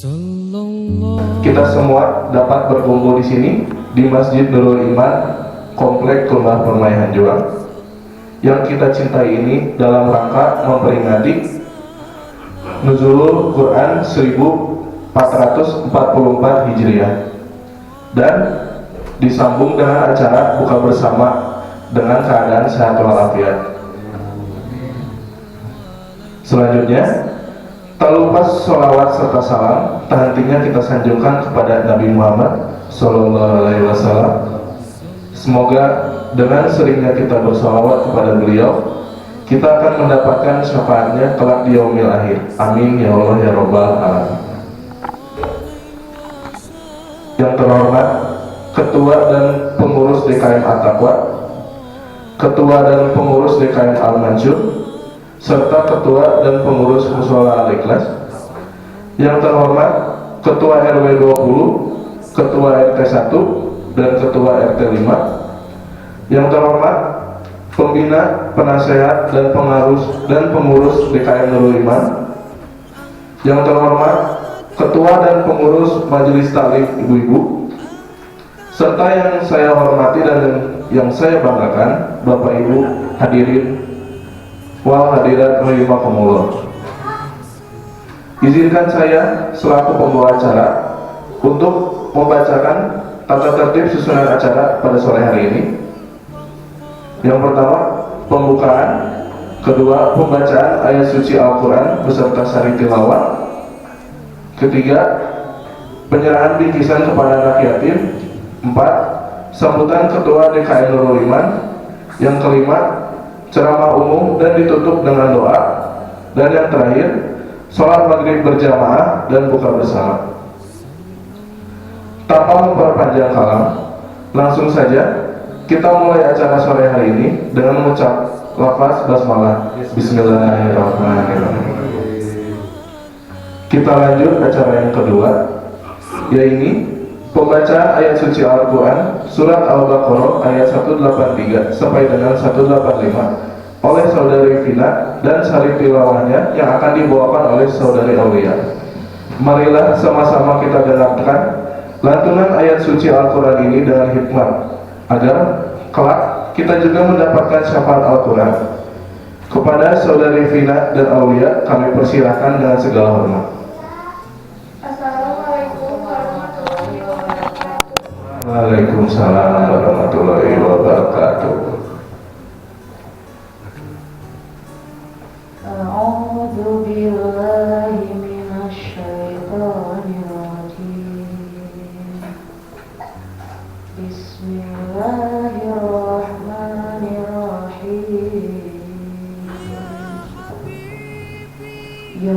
Kita semua dapat berkumpul di sini di Masjid Nurul Iman, Komplek Rumah Permainan Juang yang kita cintai ini dalam rangka memperingati Nuzulul Quran 1444 Hijriah dan disambung dengan acara buka bersama dengan keadaan sehat walafiat. Selanjutnya, tak lupa sholawat serta salam tak hentinya kita sanjungkan kepada Nabi Muhammad SAW. Semoga dengan seringnya kita bersolawat kepada beliau, kita akan mendapatkan syafaatnya kelak di yaumil akhir. Amin ya Allah ya Rabbal alamin. Yang terhormat Ketua dan Pengurus DKM At-Taqwa, Ketua dan Pengurus DKM Al-Mansur, serta Ketua dan Pengurus Mushola Al-Ikhlas. Yang terhormat Ketua RW 20, Ketua RT 1, dan Ketua RT 5. Yang terhormat Pembina, Penasehat, dan Pengurus DKM Nurul Iman. Yang terhormat Ketua dan Pengurus Majelis Taklim Ibu-Ibu, serta yang saya hormati dan yang saya banggakan Bapak Ibu hadirin wal hadirat rahimakumullah. Izinkan saya selaku pembawa acara untuk membacakan tata tertib susunan acara pada sore hari ini. Yang pertama, pembukaan. Kedua, pembacaan ayat suci Al-Quran beserta sari tilawah. Ketiga, penyerahan bingkisan kepada anak yatim. 4, sambutan Ketua DKM Nurul Iman. Yang kelima, ceramah umum dan ditutup dengan doa. Dan yang terakhir, sholat maghrib berjamaah dan buka bersama. Tanpa memperpanjang kalam, langsung saja kita mulai acara sore hari ini dengan mengucap lafaz basmalah. Bismillahirrahmanirrahim. Kita lanjut acara yang kedua, yaitu pembacaan ayat suci Al-Quran Surat Al-Baqarah ayat 183 sampai dengan 185 oleh saudari Vina dan sari tilawahnya yang akan dibawakan oleh saudari Aulia. Marilah sama-sama kita dengarkan lantunan ayat suci Al-Quran ini dengan hikmat, agar kelak kita juga mendapatkan syafaat Al-Quran. Kepada saudari Vina dan Aulia kami persilahkan dengan segala hormat. Waalaikumsalam warahmatullahi wabarakatuh. A'udzu billahi minasy syaithanir rajim. Bismillahirrahmanirrahim. Ya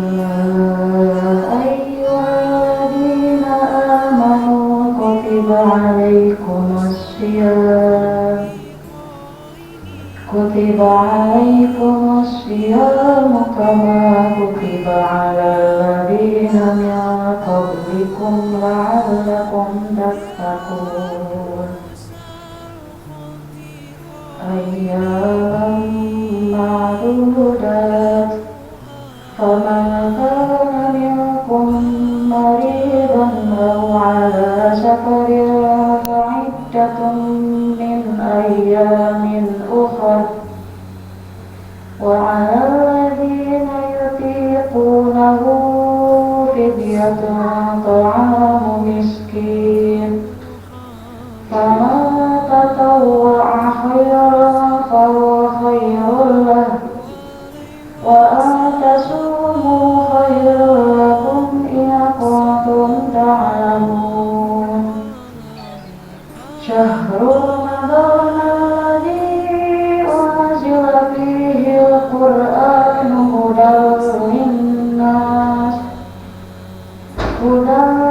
كتب عليكم الصيام كما كتب على الذين من قبلكم لعلكم تتقون أياما معدودات فمن كان منكم مريضا أو على سفر فعدة من أيام أخر وعلى الذين يطيقونه فدية طعام مسكين فمن تطوع خيرا فهو خير له وأن تصوموا خير لكم إن كنتم تعلمون شهر رمضان الذي أنزل فيه القرآن هدى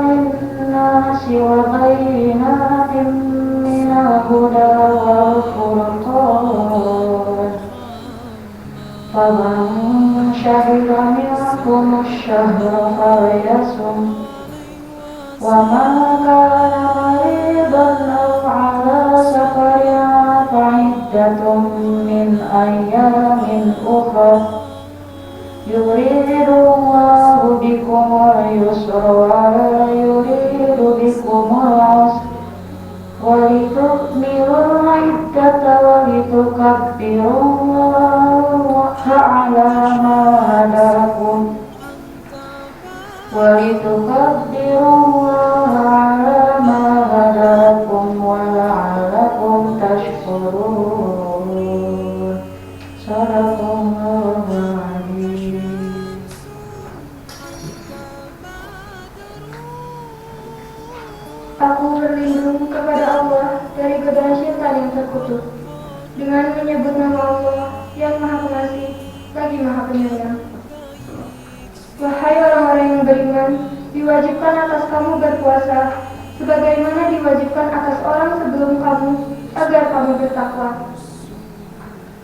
للناس وبينات من الهدى والفرقان فمن شهد منكم الشهر فليصم ومن كان مريضا أو على سفر فعدة من أيام أخر يريد الله بكم اليسر ولا هداكم ولتكبروا الله على ما هداكم ولعلكم تشكرون. Sadaqallahul Adzim. Aku berlindung kepada Allah dari godaan syaitan yang terkutuk dengan menyebut nama Allah yang Maha Pengasih lagi Maha Penyayang. Wahai orang-orang yang beriman, diwajibkan atas kamu berpuasa sebagaimana diwajibkan atas orang sebelum kamu agar kamu bertakwa,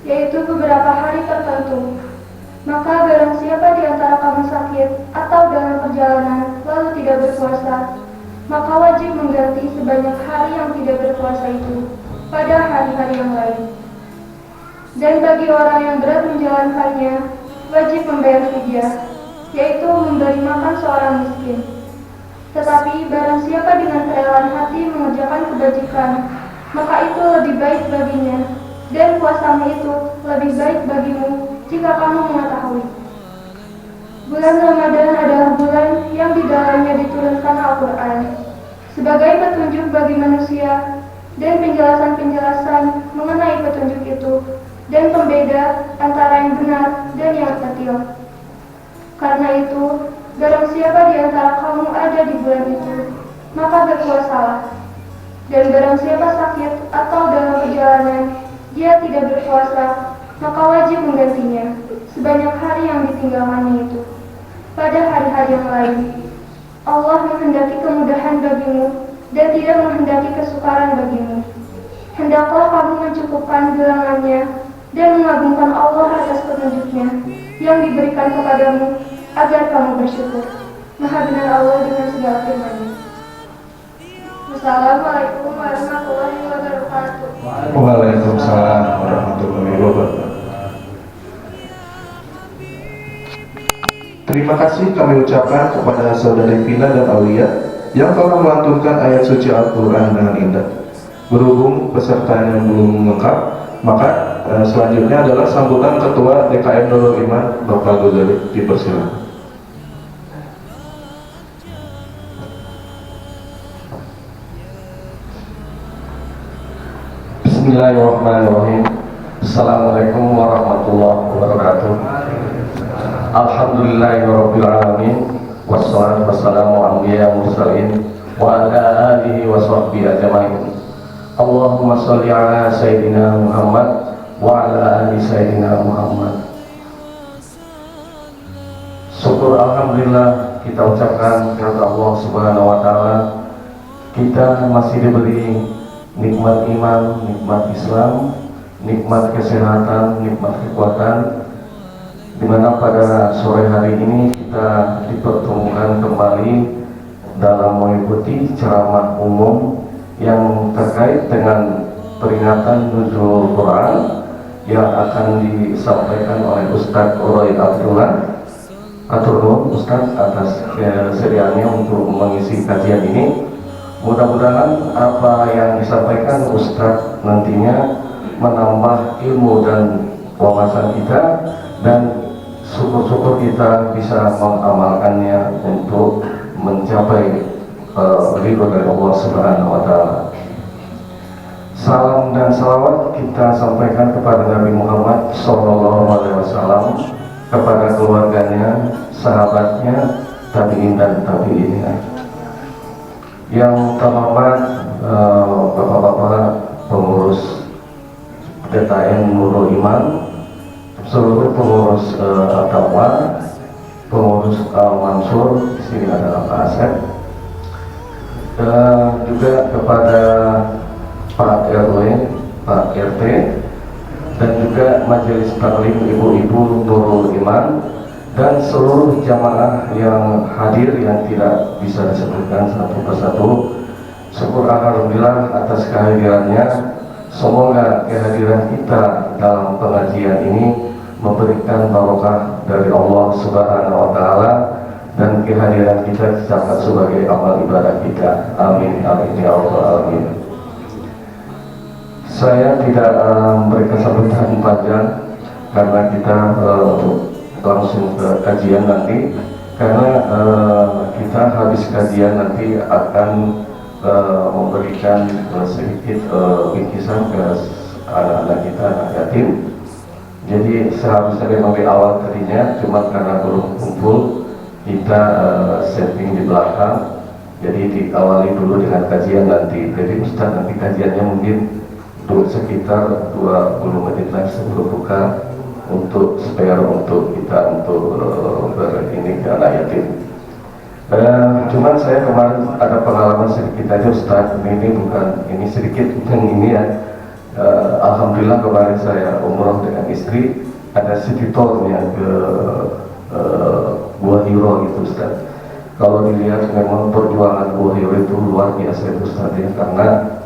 yaitu beberapa hari tertentu. Maka barang siapa di antara kamu sakit atau dalam perjalanan lalu tidak berpuasa, maka wajib mengganti sebanyak hari yang tidak berpuasa itu pada hari-hari yang lain. Dan bagi orang yang berat menjalankannya, wajib membayar fidyah, yaitu memberi makan seorang miskin. Tetapi barang siapa dengan kerelaan hati mengerjakan kebajikan, maka itu lebih baik baginya, dan puasamu itu lebih baik bagimu jika kamu mengetahui. Bulan Ramadan adalah bulan yang di dalamnya diturunkan Al-Quran sebagai petunjuk bagi manusia dan penjelasan-penjelasan mengenai petunjuk itu dan pembeda antara yang benar dan yang batil. Karena itu, barang siapa di antara kamu ada di bulan itu, maka berpuasalah. Dan barang siapa sakit atau dalam perjalanan dia tidak berpuasa, maka wajib menggantinya sebanyak hari yang ditinggalkannya itu pada hari-hari yang lain. Allah menghendaki kemudahan bagimu dan tidak menghendaki kesukaran bagimu. Hendaklah kamu mencukupkan gelangannya dan mengagungkan Allah atas petunjuknya yang diberikan kepadamu agar kamu bersyukur. Maha benar Allah dengan segala firman-Nya. Wassalamualaikum warahmatullahi wabarakatuh. Waalaikumsalam warahmatullahi wabarakatuh. Terima kasih kami ucapkan kepada saudari Pina dan Aulia yang telah melantunkan ayat suci Al-Quran dengan indah. Berhubung pesertanya belum lengkap, maka selanjutnya adalah sambutan Ketua DKM Nurul Iman, Bapak Ghazali, dipersilakan. Bismillahirrahmanirrahim. Assalamualaikum warahmatullahi wabarakatuh. Alhamdulillahirabbil alamin. Wassalatu wassalamu ala anbiya mursalin wa ala alihi wa sahbihi ajmain. Allahumma shalli ala sayyidina Muhammad wa ala ali sayyidina Muhammad. Syukur alhamdulillah kita ucapkan kepada Allah Subhanahu wa taala. Kita masih diberi nikmat iman, nikmat Islam, nikmat kesehatan, nikmat kekuatan, di mana pada sore hari ini kita dipertemukan kembali dalam mengikuti ceramah umum yang terkait dengan peringatan Nuzul Quran yang akan disampaikan oleh Ustadz Roy Abdullah. Atur nuhun Ustadz atas kesediaannya untuk mengisi kajian ini. Mudah-mudahan apa yang disampaikan Ustadz nantinya menambah ilmu dan wawasan kita, dan syukur-syukur kita bisa mengamalkannya untuk mencapai ridho dari Allah Subhanahu wa taala. Salam dan salawat kita sampaikan kepada Nabi Muhammad SAW, kepada keluarganya, sahabatnya, tabi'in dan tabi'innya. Yang terhormat Bapak-bapak pengurus DKM Nurul Iman, seluruh pengurus Al-Taqwa, pengurus Al-Mansur, di sini adalah Pak Asep, juga kepada Pak RW, Pak RT, dan juga Majelis Taklim Ibu-Ibu Nurul Iman, dan seluruh jamaah yang hadir yang tidak bisa disebutkan satu persatu. Syukur alhamdulillah atas kehadirannya. Semoga kehadiran kita dalam pengajian ini memberikan barokah dari Allah Subhanahu wa taala, dan kehadiran kita dicatat sebagai amal ibadah kita. Amin amin ya rabbal alamin. Saya tidak memberikan sambutan panjang karena kita langsung ke kajian nanti, karena kita habis kajian nanti akan memberikan sedikit bingkisan ke anak-anak kita, anak yatim. Jadi seharusnya memang di awal tadinya, cuma karena belum kumpul kita setting di belakang. Jadi diawali dulu dengan kajian nanti. Jadi Ustaz nanti kajiannya mungkin sekitar 20 menit lagi sebelum buka, untuk spare untuk kita untuk ini ke anak yatim. Cuman saya kemarin ada pengalaman sedikit aja Ustaz. Ini sedikit yang ini ya. Alhamdulillah kemarin saya umroh dengan istri, ada city tournya ke Gua Hiro gitu Ustaz. Kalau dilihat memang perjuangan Gua Hiro itu luar biasa itu Ustaz ya, karena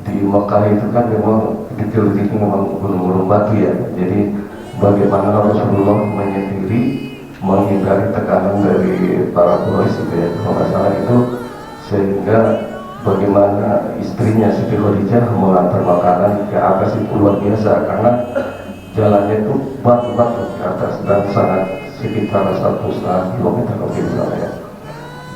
di Mekah itu kan memang dikelilingi memang gunung-gunung batu ya. Jadi bagaimana Rasulullah menyendiri menghindari tekanan dari para Quraisy itu ya, kalau nggak salah itu, sehingga bagaimana istrinya Siti Khadijah mengantar makanan ke atas itu luar biasa, karena jalannya itu batu-batu ke atas dan sangat sekitar 1,5 kilometer mungkin ya.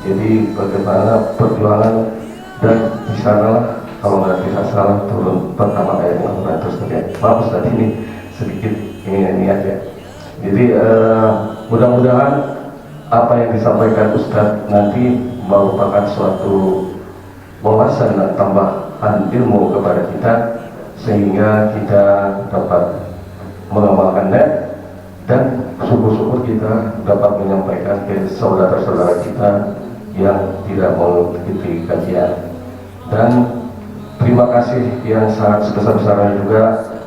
Jadi bagaimana perjuangan, dan di sana kalau nggak tidak salah turun pertama ayat 600 ya. Maaf Ustaz, ini sedikit ini aja. Jadi mudah-mudahan apa yang disampaikan Ustaz nanti merupakan suatu wawasan dan tambahan ilmu kepada kita, sehingga kita dapat mengamalkannya, dan syukur-syukur kita dapat menyampaikan ke saudara-saudara kita yang tidak mengikuti kajian. Dan terima kasih yang sangat sebesar-besarnya juga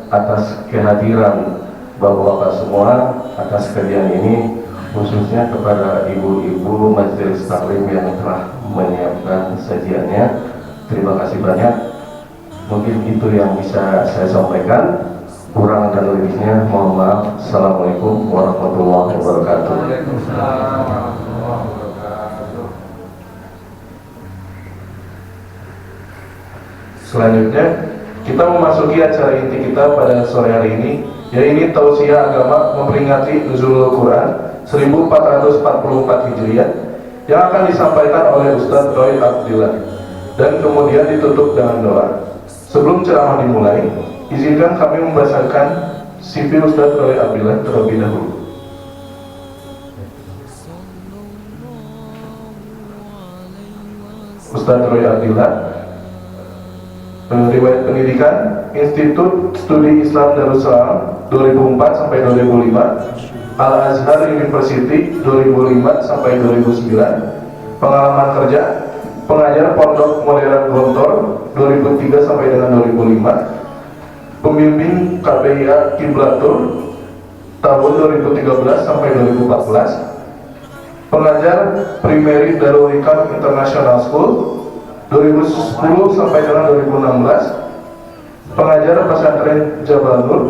atas kehadiran Bapak-bapak semua atas kajian ini, khususnya kepada ibu-ibu majelis taklim yang telah menyiapkan sajiannya. Terima kasih banyak. Mungkin itu yang bisa saya sampaikan. Kurang dan lebihnya mohon maaf. Assalamualaikum warahmatullahi wabarakatuh. Selanjutnya kita memasuki acara inti kita pada sore hari ini, yaitu tausiah agama memperingati Nuzulul Quran 1444 Hijriah yang akan disampaikan oleh Ustadz Roy Abdillah, dan kemudian ditutup dengan doa. Sebelum ceramah dimulai, izinkan kami membacakan CV Ustadz Roy Abdillah terlebih dahulu. Ustadz Roy Abdillah, riwayat pendidikan Institut Studi Islam Darussalam 2004 sampai 2005, Al-Azhar University 2005 sampai 2009, pengalaman kerja pengajar Pondok Modern Gontor 2003 sampai dengan 2005, pembimbing KPIA Kiblatur tahun 2013 sampai 2014, pengajar Primary Darul Hikam International School 2010 sampai dengan 2016, pengajar pesantren Jabal Nur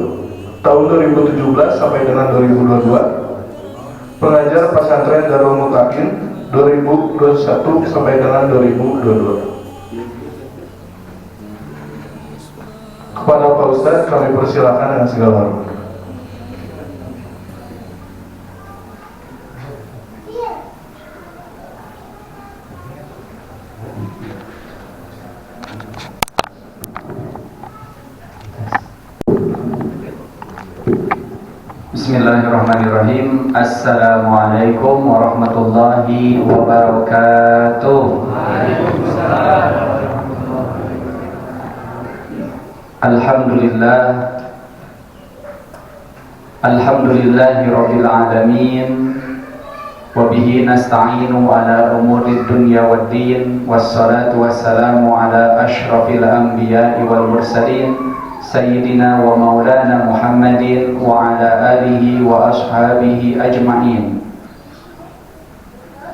tahun 2017 sampai dengan 2022, pengajar pesantren Darul Mutakin 2021 sampai dengan 2022. Kepada Pak Ustadz kami persilakan dengan segala hormat. Bismillahirrahmanirrahim. Assalamualaikum warahmatullahi wabarakatuh. Alhamdulillah, alhamdulillahi rabbil alamin, wa bihi nasta'inu ala umuri dunya waddin, wassalatu wassalamu ala ashrafil anbiya'i wal mursalin Sayyidina wa maulana Muhammadin wa ala alihi wa ashabihi ajma'in.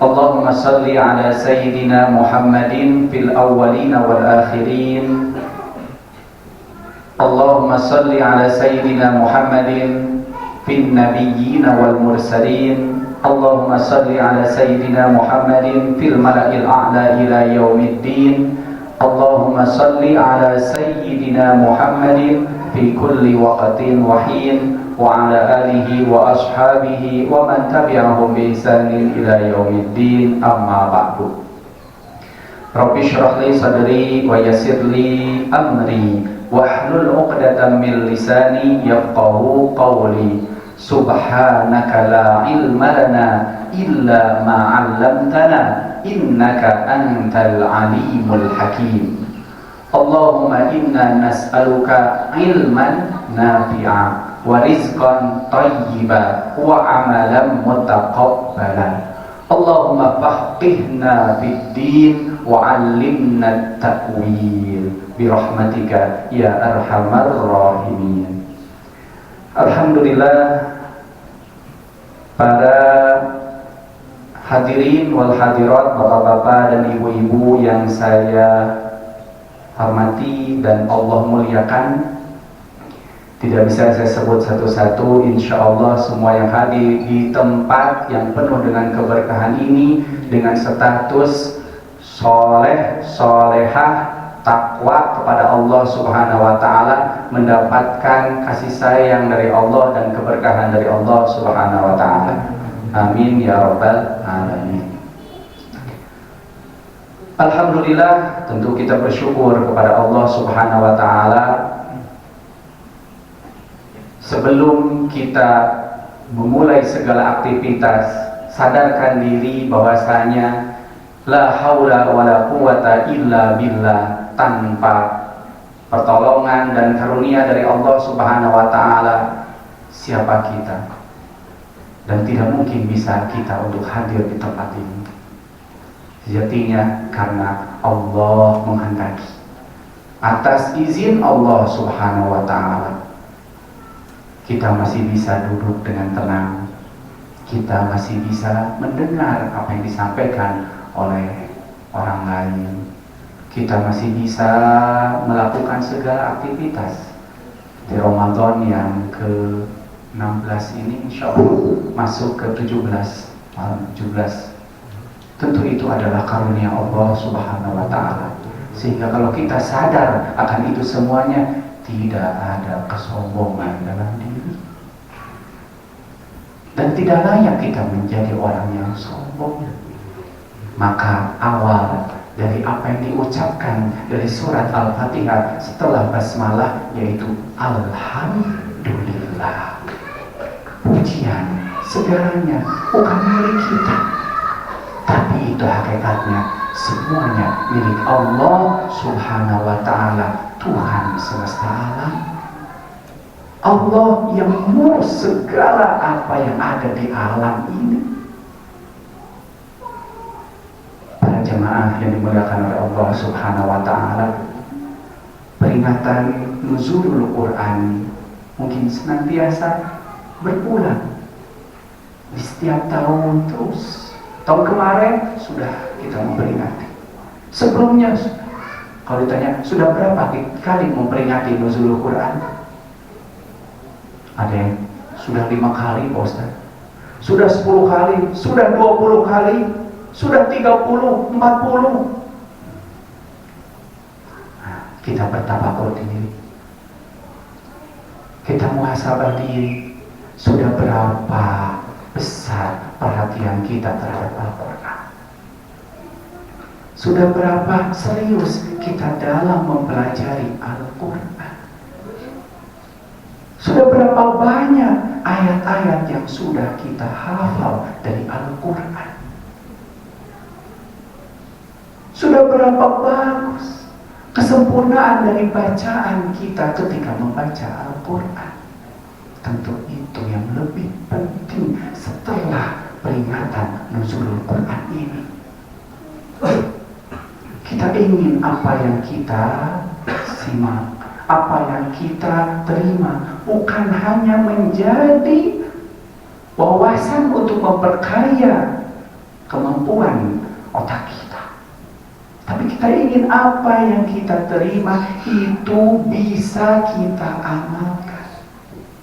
Allahumma salli ala Sayyidina Muhammadin fil awwalina wal akhirin. Allahumma salli ala Sayyidina Muhammadin fil nabiyyina wal mursalin. Allahumma salli ala Sayyidina Muhammadin fil mala'il a'la ila yaumiddin. Allahumma salli ala Sayyidina Muhammadin fi kulli waqtin wa hin وعلى آله وأصحابه ومن تبعهم بإحسان إلى يوم الدين أما بعد رب اشرح لي صدري ويسر لي أمري واحلل عقدة من لساني يفقهوا قولي سبحانك لا علم لنا إلا ما علمتنا إنك أنت العليم الحكيم اللهم إنا نسألك علما نافعا ورزقا طيبا وعملا متقبلا اللهم فقهنا في الدين وعلمنا التأويل برحمتك يا أرحم الراحمين. Alhamdulillah, para hadirin wal hadirat, bapak-bapak dan ibu-ibu yang saya hormati dan Allah muliakan, tidak bisa saya sebut satu-satu. Insya Allah semua yang hadir di tempat yang penuh dengan keberkahan ini dengan status soleh, solehah, takwa kepada Allah Subhanahu wa Ta'ala, mendapatkan kasih sayang dari Allah dan keberkahan dari Allah Subhanahu wa Ta'ala. Amin ya rabbal alamin. Alhamdulillah, tentu kita bersyukur kepada Allah Subhanahu wa Ta'ala. Sebelum kita memulai segala aktivitas, sadarkan diri bahwasanya la haula wala quwata illa billah, tanpa pertolongan dan karunia dari Allah Subhanahu wa Ta'ala siapa kita, dan tidak mungkin bisa kita untuk hadir di tempat ini. Sejatinya karena Allah menghendaki, atas izin Allah Subhanahu wa Ta'ala, kita masih bisa duduk dengan tenang, kita masih bisa mendengar apa yang disampaikan oleh orang lain, kita masih bisa melakukan segala aktivitas di Ramadan yang ke-16 ini, insya Allah masuk ke 17 malam 17. Tentu itu adalah karunia Allah Subhanahu wa Ta'ala, sehingga kalau kita sadar akan itu semuanya, tidak ada kesombongan dalam diri, dan tidak layak kita menjadi orang yang sombong. Maka awal dari apa yang diucapkan dari surat Al-Fatihah setelah basmalah, yaitu Alhamdulillah, pujian segalanya bukan milik kita, tapi itu hakikatnya semuanya milik Allah Subhanahu wa Ta'ala, Tuhan semesta alam. Allah yang mengurus segala apa yang ada di alam ini. Para jemaah yang dimuliakan oleh Allah Subhanahu wa Ta'ala, peringatan nuzulul Quran mungkin senantiasa berulang di setiap tahun terus. Tahun kemarin sudah kita memperingati. Sebelumnya kalau ditanya sudah berapa kali memperingati nuzulul Quran? Ada yang sudah 5 kali, Pak Ustaz. Sudah 10 kali, sudah 20 kali, sudah 30, 40. Nah, kita bertafakur diri, kita muhasabah diri, sudah berapa besar perhatian kita terhadap Al-Quran, sudah berapa serius kita dalam mempelajari Al-Quran, sudah berapa banyak ayat-ayat yang sudah kita hafal dari Al-Quran, sudah berapa bagus kesempurnaan dari bacaan kita ketika membaca Al-Quran. Tentu itu yang lebih penting setelah peringatan nuzulul Quran ini. Kita ingin apa yang kita simak, apa yang kita terima, bukan hanya menjadi wawasan untuk memperkaya kemampuan otak kita, tapi kita ingin apa yang kita terima itu bisa kita amalkan.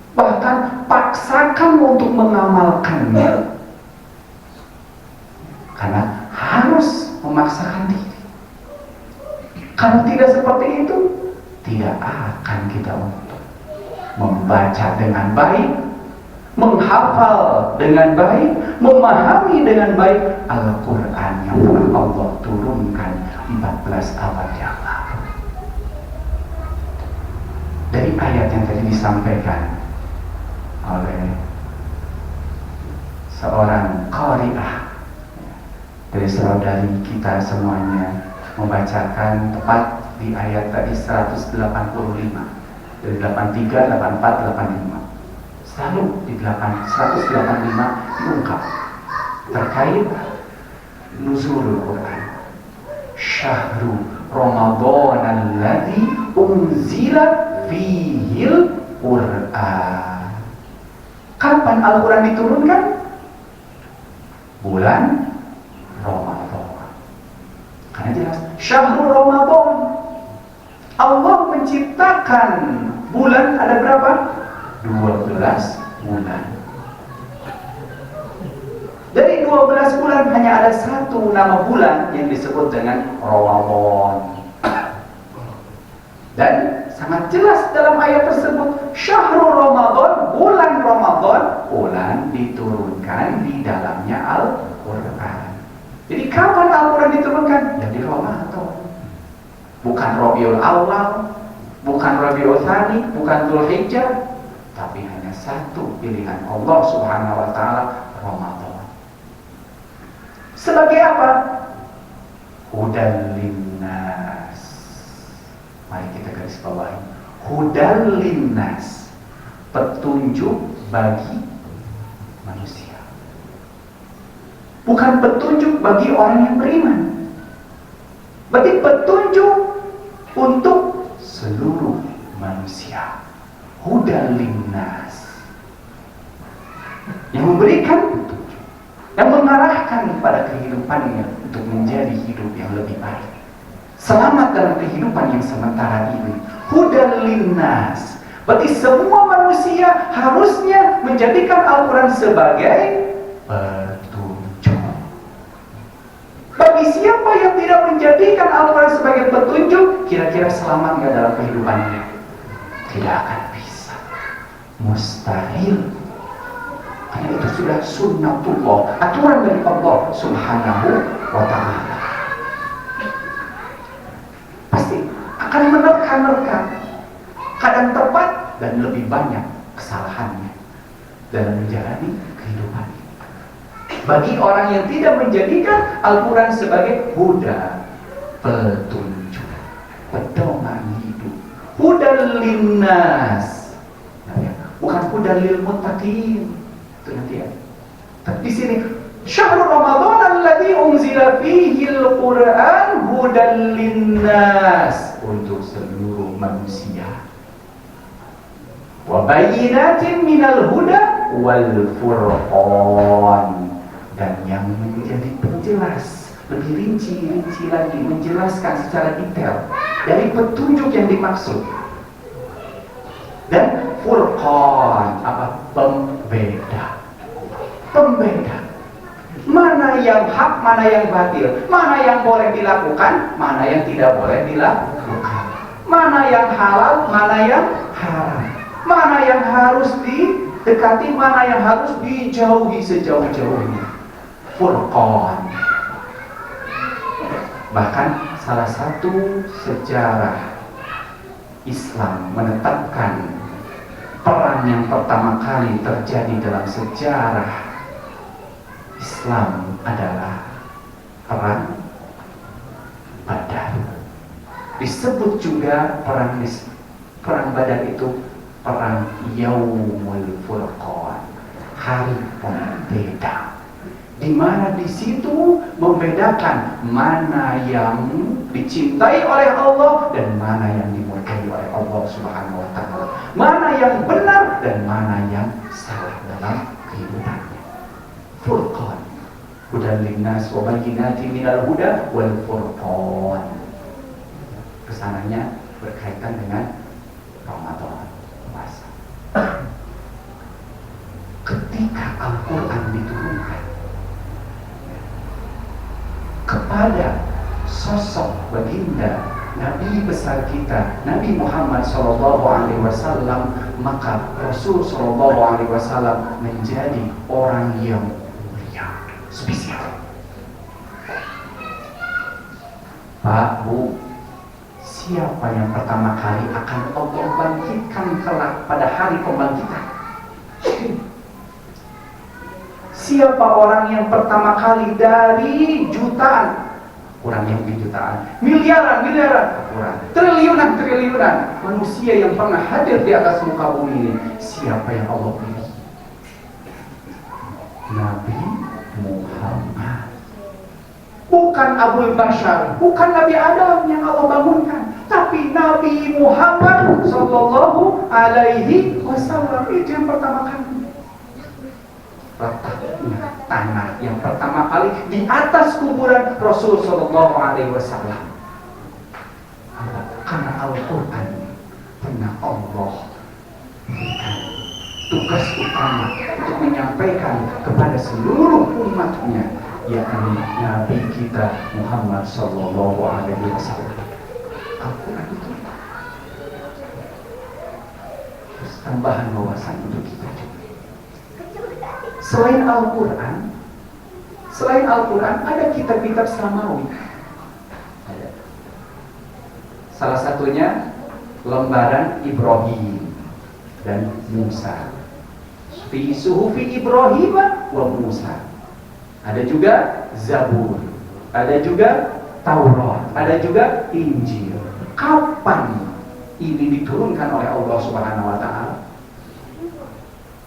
Bahkan paksakan untuk mengamalkannya, karena harus memaksakan diri. Kalau tidak seperti itu, tidak akan kita untung. membaca dengan baik, menghafal dengan baik, memahami dengan baik Al-Quran yang telah Allah turunkan 14 abad yang lalu. Dari ayat yang tadi disampaikan oleh seorang qari'ah dari saudari kita semuanya, membacakan tepat di ayat tadi 185 dari 83, 84, 85. Selalu di 185 diungkap terkait nuzulul Quran. Syahru Ramadan alladzi unzila fihil Quran. Kapan Al-Quran diturunkan? Bulan Ramadan. Karena jelas Syahrul Ramadan. Allah menciptakan bulan ada berapa? 12 bulan. Dari 12 bulan hanya ada satu nama bulan yang disebut dengan Ramadan. Dan sangat jelas dalam ayat tersebut, Syahrul Ramadan, bulan Ramadan, bulan diturunkan di dalamnya Al-Quran. Jadi kapan Al-Quran diturunkan? Ya di Ramadan. Bukan Rabiul Awal, bukan Rabiul Tsani, bukan Dzulhijjah, tapi hanya satu pilihan Allah Subhanahu wa taala, Ramadan. Sebagai apa? Hudan linnas. Mari kita garis bawahi. Hudan linnas, petunjuk bagi manusia. Bukan petunjuk bagi orang yang beriman. Berarti petunjuk untuk seluruh manusia. Hudan linnas, yang memberikan petunjuk, yang mengarahkan pada kehidupannya untuk menjadi hidup yang lebih baik, selamat dalam kehidupan yang sementara ini. Hudan linnas, berarti semua manusia harusnya menjadikan Al-Quran sebagai petunjuk. Bagi siapa yang tidak menjadikan Al-Quran sebagai petunjuk, kira-kira selamat nggak dalam kehidupannya? Tidak akan bisa, mustahil. Karena itu sudah sunnatullah, aturan dari Allah Subhanahu wa ta'ala. Pasti akan menerka-nerka, kadang tepat dan lebih banyak kesalahannya dalam menjalani kehidupan. Bagi orang yang tidak menjadikan Al-Quran sebagai huda, petunjuk, pedoman hidup, hudan linnas, bukan hudan lil muttaqin. Itu nanti ya. Tapi di sini Syahrul Ramadan alladzi unzila fihil Quran hudan linnas, untuk seluruh manusia. Wa bayyinatin minal huda wal furqan, dan yang menjadi penjelas, lebih rinci lagi, menjelaskan secara detail dari petunjuk yang dimaksud. Dan furqan, apa? Pembeda. Pembeda. Mana yang hak, mana yang batil, mana yang boleh dilakukan, mana yang tidak boleh dilakukan, mana yang halal, mana yang haram, mana yang harus didekati, mana yang harus dijauhi sejauh-jauhnya. Furqan. Bahkan salah satu sejarah Islam menetapkan perang yang pertama kali terjadi dalam sejarah Islam adalah perang Badar. Disebut juga perang Badar itu perang Yaumul Furqan, hari pembeda, di mana di situ membedakan mana yang dicintai oleh Allah dan mana yang dimurkai oleh Allah Subhanahu wa ta'ala, mana yang benar dan mana yang salah dalam kehidupannya. Furqan, hudan linnas wa bayyinatin minal huda wal furqan. Kesananya berkaitan dengan Ramadan, puasa. Ketika Al-Quran diturunkan kepada sosok baginda Nabi besar kita, Nabi Muhammad Shallallahu Alaihi Wasallam, maka Rasul Shallallahu Alaihi Wasallam menjadi orang yang mulia, spesial. Pak, Bu, siapa yang pertama kali akan Allah bangkitkan kelak pada hari pembangkitan? Siapa orang yang pertama kali dari jutaan, kurang lebih jutaan, miliaran, kurang, triliunan manusia yang pernah hadir di atas muka bumi ini? Siapa yang Allah pilih? Nabi Muhammad. Bukan Abul Bashar, bukan Nabi Adam yang Allah bangunkan, tapi Nabi Muhammad Sallallahu Alaihi Wasallam. Itu yang pertama kali. Letaknya tanah yang pertama kali di atas kuburan Rasul Sallallahu Alaihi Wasallam. Karena Al-Quran pernah Allah berikan tugas utama untuk menyampaikan kepada seluruh umatnya, yakni Nabi kita Muhammad Sallallahu Alaihi Wasallam. Al-Quran itu terus tambahan wawasan untuk kita juga. Selain Al-Quran ada kitab-kitab samawi. Salah satunya lembaran Ibrahim dan Musa. Fi suhufi Ibrahim wa Musa. Ada juga Zabur, ada juga Taurat, ada juga Injil. Kapan ini diturunkan oleh Allah Subhanahu wa taala?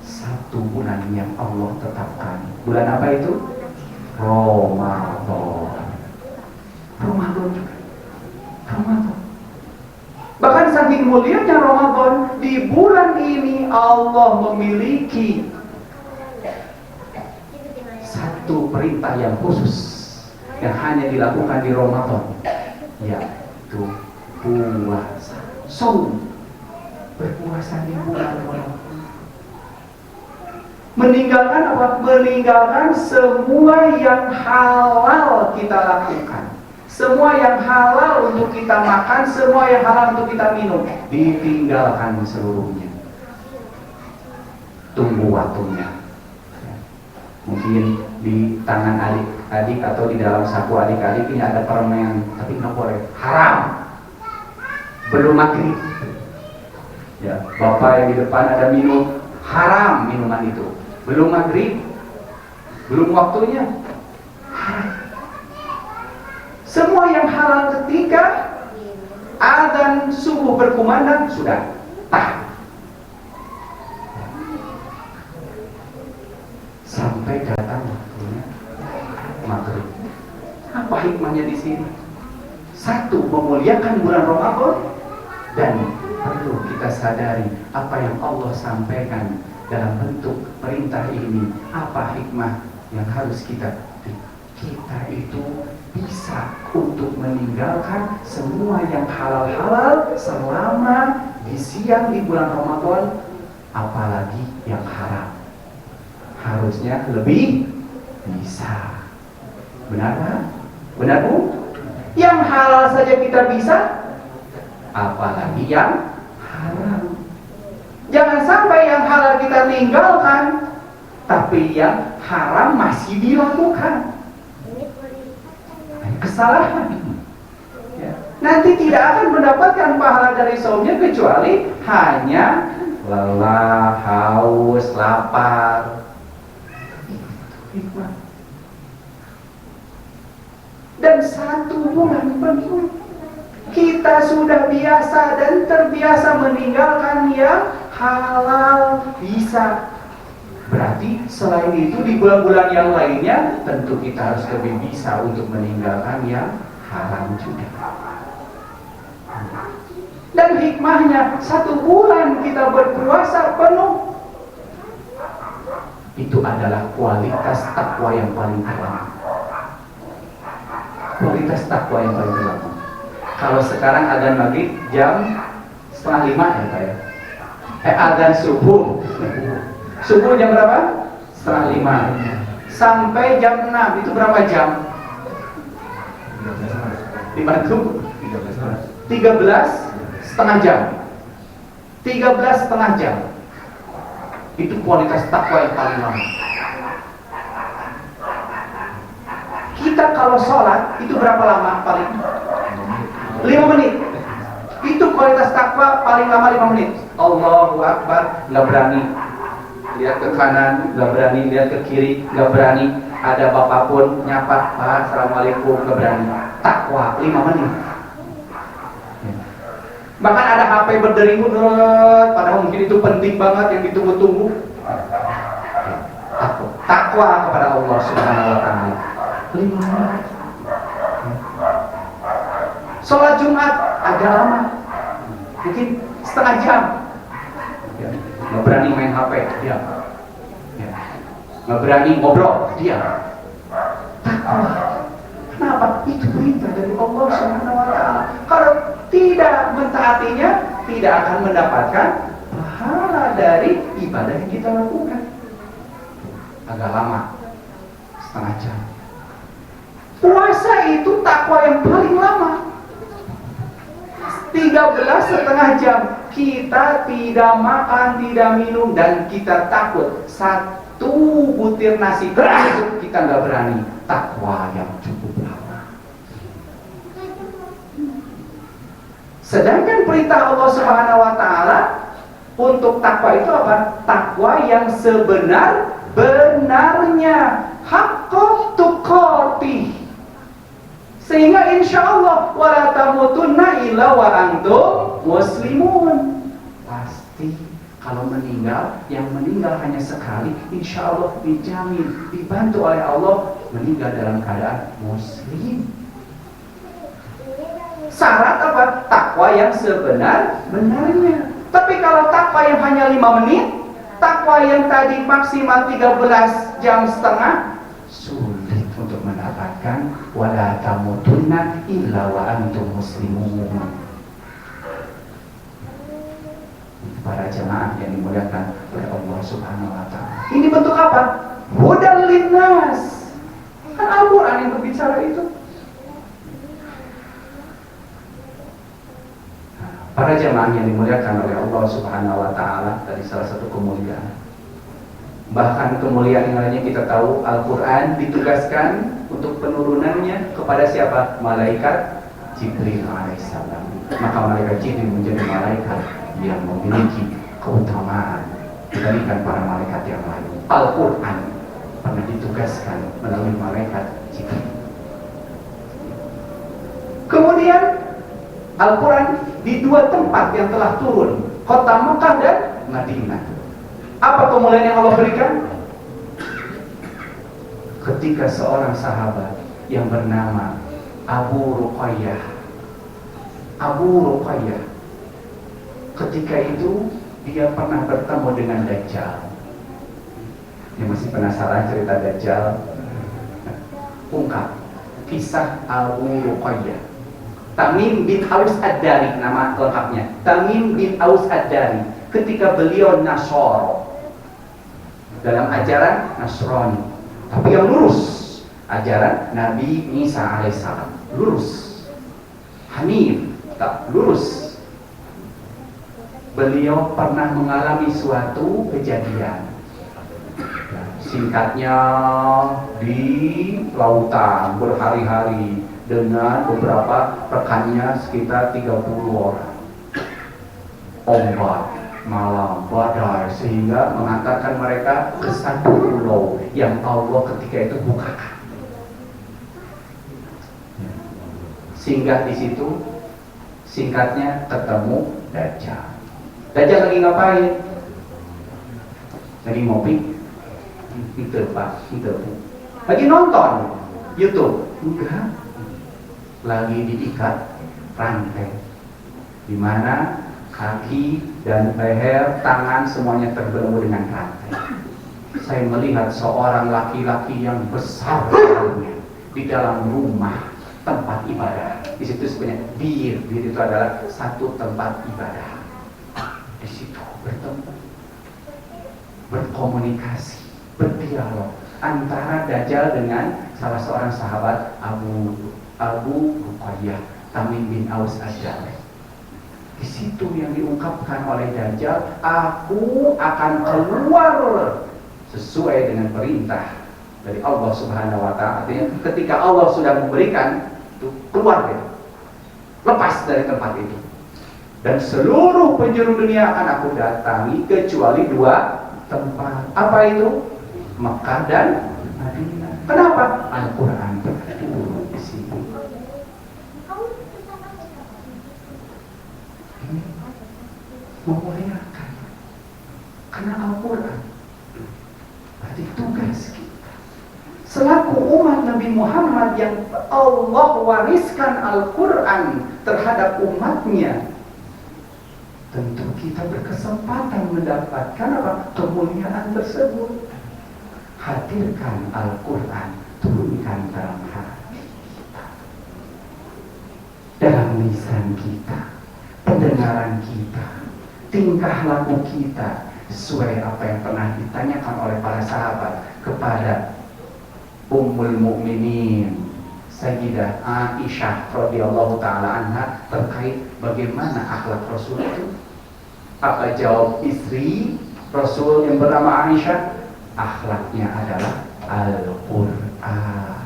Satu bulan yang Allah tetapkan. Bulan apa itu? Ramadan. Ramadan juga. Ramadan. Bahkan saking mulianya Ramadan, di bulan ini Allah memiliki satu perintah yang khusus yang hanya dilakukan di Ramadan, yaitu puasa. Berpuasa di bulan Ramadan. Meninggalkan apa? Meninggalkan semua yang halal kita lakukan, semua yang halal untuk kita makan, semua yang halal untuk kita minum, ditinggalkan seluruhnya. Tunggu waktunya. Mungkin di tangan adik-adik atau di dalam saku adik-adik ini ada permen, tapi nggak boleh, haram. Belum maghrib, ya, bapak yang di depan ada minum, haram minuman itu. Belum maghrib, belum waktunya, haram. Semua yang halal ketika azan subuh berkumandang sudah tahan. Sampai datang waktunya maghrib. Apa hikmahnya di sini? Satu, memuliakan bulan Ramadan, dan perlu kita sadari apa yang Allah sampaikan dalam bentuk perintah ini. Apa hikmah yang harus kita itu bisa untuk meninggalkan semua yang halal-halal selama di siang di bulan Ramadan, apalagi yang haram. Harusnya lebih bisa. Benar kan? Benar Bu? Yang halal saja kita bisa, apalagi yang haram. Jangan sampai yang halal kita tinggalkan, tapi yang haram masih dilakukan. Kesalahan. Ya. Nanti tidak akan mendapatkan pahala dari saumnya kecuali hanya lelah, haus, lapar. Dan satu bulan penuh kita sudah biasa dan terbiasa meninggalkan yang halal bisa. Berarti selain itu di bulan-bulan yang lainnya tentu kita harus lebih bisa untuk meninggalkan yang haram juga. Dan hikmahnya, satu bulan kita berpuasa penuh, itu adalah kualitas takwa yang paling terang. Kualitas takwa yang paling terang. Kalau sekarang adzan maghrib jam 4:30 ya Pak ya. Adzan subuh. Subuh jam berapa? 4:30. Sampai jam 6 itu berapa jam? Dibantu? 13 13,5 jam. 13,5 jam. Itu kualitas takwa yang paling lama. Kita kalau sholat itu berapa lama paling? 5 menit. Itu kualitas takwa paling lama 5 menit. Allahu Akbar, nggak berani lihat ke kanan, nggak berani lihat ke kiri, nggak berani ada bapak pun nyapa, Pak, Assalamualaikum, nggak berani. Takwa 5 menit. Bahkan ada HP berdering, padahal mungkin itu penting banget yang ditunggu-tunggu. Takwa kepada Allah Subhanahu wa Ta'ala 5 menit. Sholat Jumat agak lama, mungkin setengah jam. Nggak berani main HP, dia. Nggak berani ngobrol, dia. Takwa. Kenapa? Itu perintah dari Allah Subhanahu wa Ta'ala. Kalau tidak mentaatinya, tidak akan mendapatkan pahala dari ibadah yang kita lakukan. Agak lama, setengah jam. Puasa itu takwa yang paling lama, 13,5 jam. Kita tidak makan, tidak minum, dan kita takut. 1 butir nasi termasuk kita nggak berani. Takwa yang cukup lama. Sedangkan perintah Allah Subhanahu wa Ta'ala untuk takwa itu apa? Takwa yang sebenar-benarnya, haqqat tuqatih. Sehingga insya Allah wala tamutunna illa wa antum muslimun. Pasti kalau meninggal, yang meninggal hanya sekali, insya Allah dijamin, dibantu oleh Allah meninggal dalam keadaan muslim. Syarat apa? Takwa yang sebenar-benarnya. Tapi kalau takwa yang hanya 5 menit, takwa yang tadi maksimal 13,5 jam, sulit untuk mendapatkan wala tamutunna illa wa antum muslimun. Para jemaah yang dimuliakan oleh Allah Subhanahu wa Ta'ala, ini bentuk apa? Hudal linnas. Kan Al-Quran yang berbicara itu. Para jemaah yang dimuliakan oleh Allah Subhanahu wa Ta'ala, dari salah satu kemuliaan. Bahkan kemuliaan yang lainnya kita tahu, Al-Quran ditugaskan untuk penurunannya kepada siapa? Malaikat Jibril alaihissalam. Maka malaikat Jibril menjadi malaikat yang memiliki keutamaan dibandingkan para malaikat yang lain. Al-Quran pernah ditugaskan melalui malaikat Jibril. Kemudian Al-Quran di 2 tempat yang telah turun, kota Mekah dan Madinah. Apa kemuliaan yang Allah berikan? Ketika seorang sahabat yang bernama Abu Ruqayyah, ketika itu dia pernah bertemu dengan Dajjal. Dia masih penasaran cerita Dajjal? Ungkap kisah Abu Ruqayyah. Tamim bin Aus Ad-Dari, nama lengkapnya Tamim bin Aus Ad-Dari. Ketika beliau Nasoro, dalam ajaran Nasrani, tapi yang lurus, ajaran Nabi Isa alaihissalam, lurus, Hanif, tak lurus. Beliau pernah mengalami suatu kejadian, singkatnya di lautan berhari-hari dengan beberapa rekannya sekitar 30 orang. Ombak, malam, badai, sehingga mengantarkan mereka ke satu pulau yang Allah ketika itu bukakan. Singgah di situ, singkatnya ketemu Dajjal. Dajjal lagi ngapain? Lagi ngopi? Itu Pak, itu. Lagi nonton YouTube? Enggak. Lagi diikat rantai, di mana kaki dan leher, tangan semuanya terbelenggu dengan rantai. Saya melihat seorang laki-laki yang besar di dalam rumah tempat ibadah. Di situ sebenarnya bir itu adalah satu tempat ibadah. Di situ bertemu, berkomunikasi, berdialog antara Dajjal dengan salah seorang sahabat Abu Ruqayyah, Tamim bin Aus Ad-Dari. Di situ yang diungkapkan oleh Dajjal, aku akan keluar sesuai dengan perintah dari Allah Subhanahu wa taala. Artinya ketika Allah sudah memberikan, itu keluar gitu. Lepas dari tempat itu. Dan seluruh penjuru dunia akan aku datangi kecuali 2 tempat. Apa itu? Mekah dan Madinah. Kenapa? Al-Qur'an turun di sini. Ini memuliakan. Karena Al-Qur'an. Berarti tugas kita. Selaku umat Nabi Muhammad yang Allah wariskan Al-Qur'an terhadap umatnya, tentu kita berkesempatan mendapatkan apa? Kemuliaan tersebut. Hadirkan Al-Quran, turunkan dalam hati kita, dalam lisan kita, pendengaran kita, tingkah laku kita, sesuai apa yang pernah ditanyakan oleh para sahabat kepada Ummul Mukminin Sayyidah Aisyah radhiyallahu taala anha terkait bagaimana akhlak Rasul itu. Apa jawab istri Rasul yang bernama Aisyah? Akhlaknya adalah Al-Quran.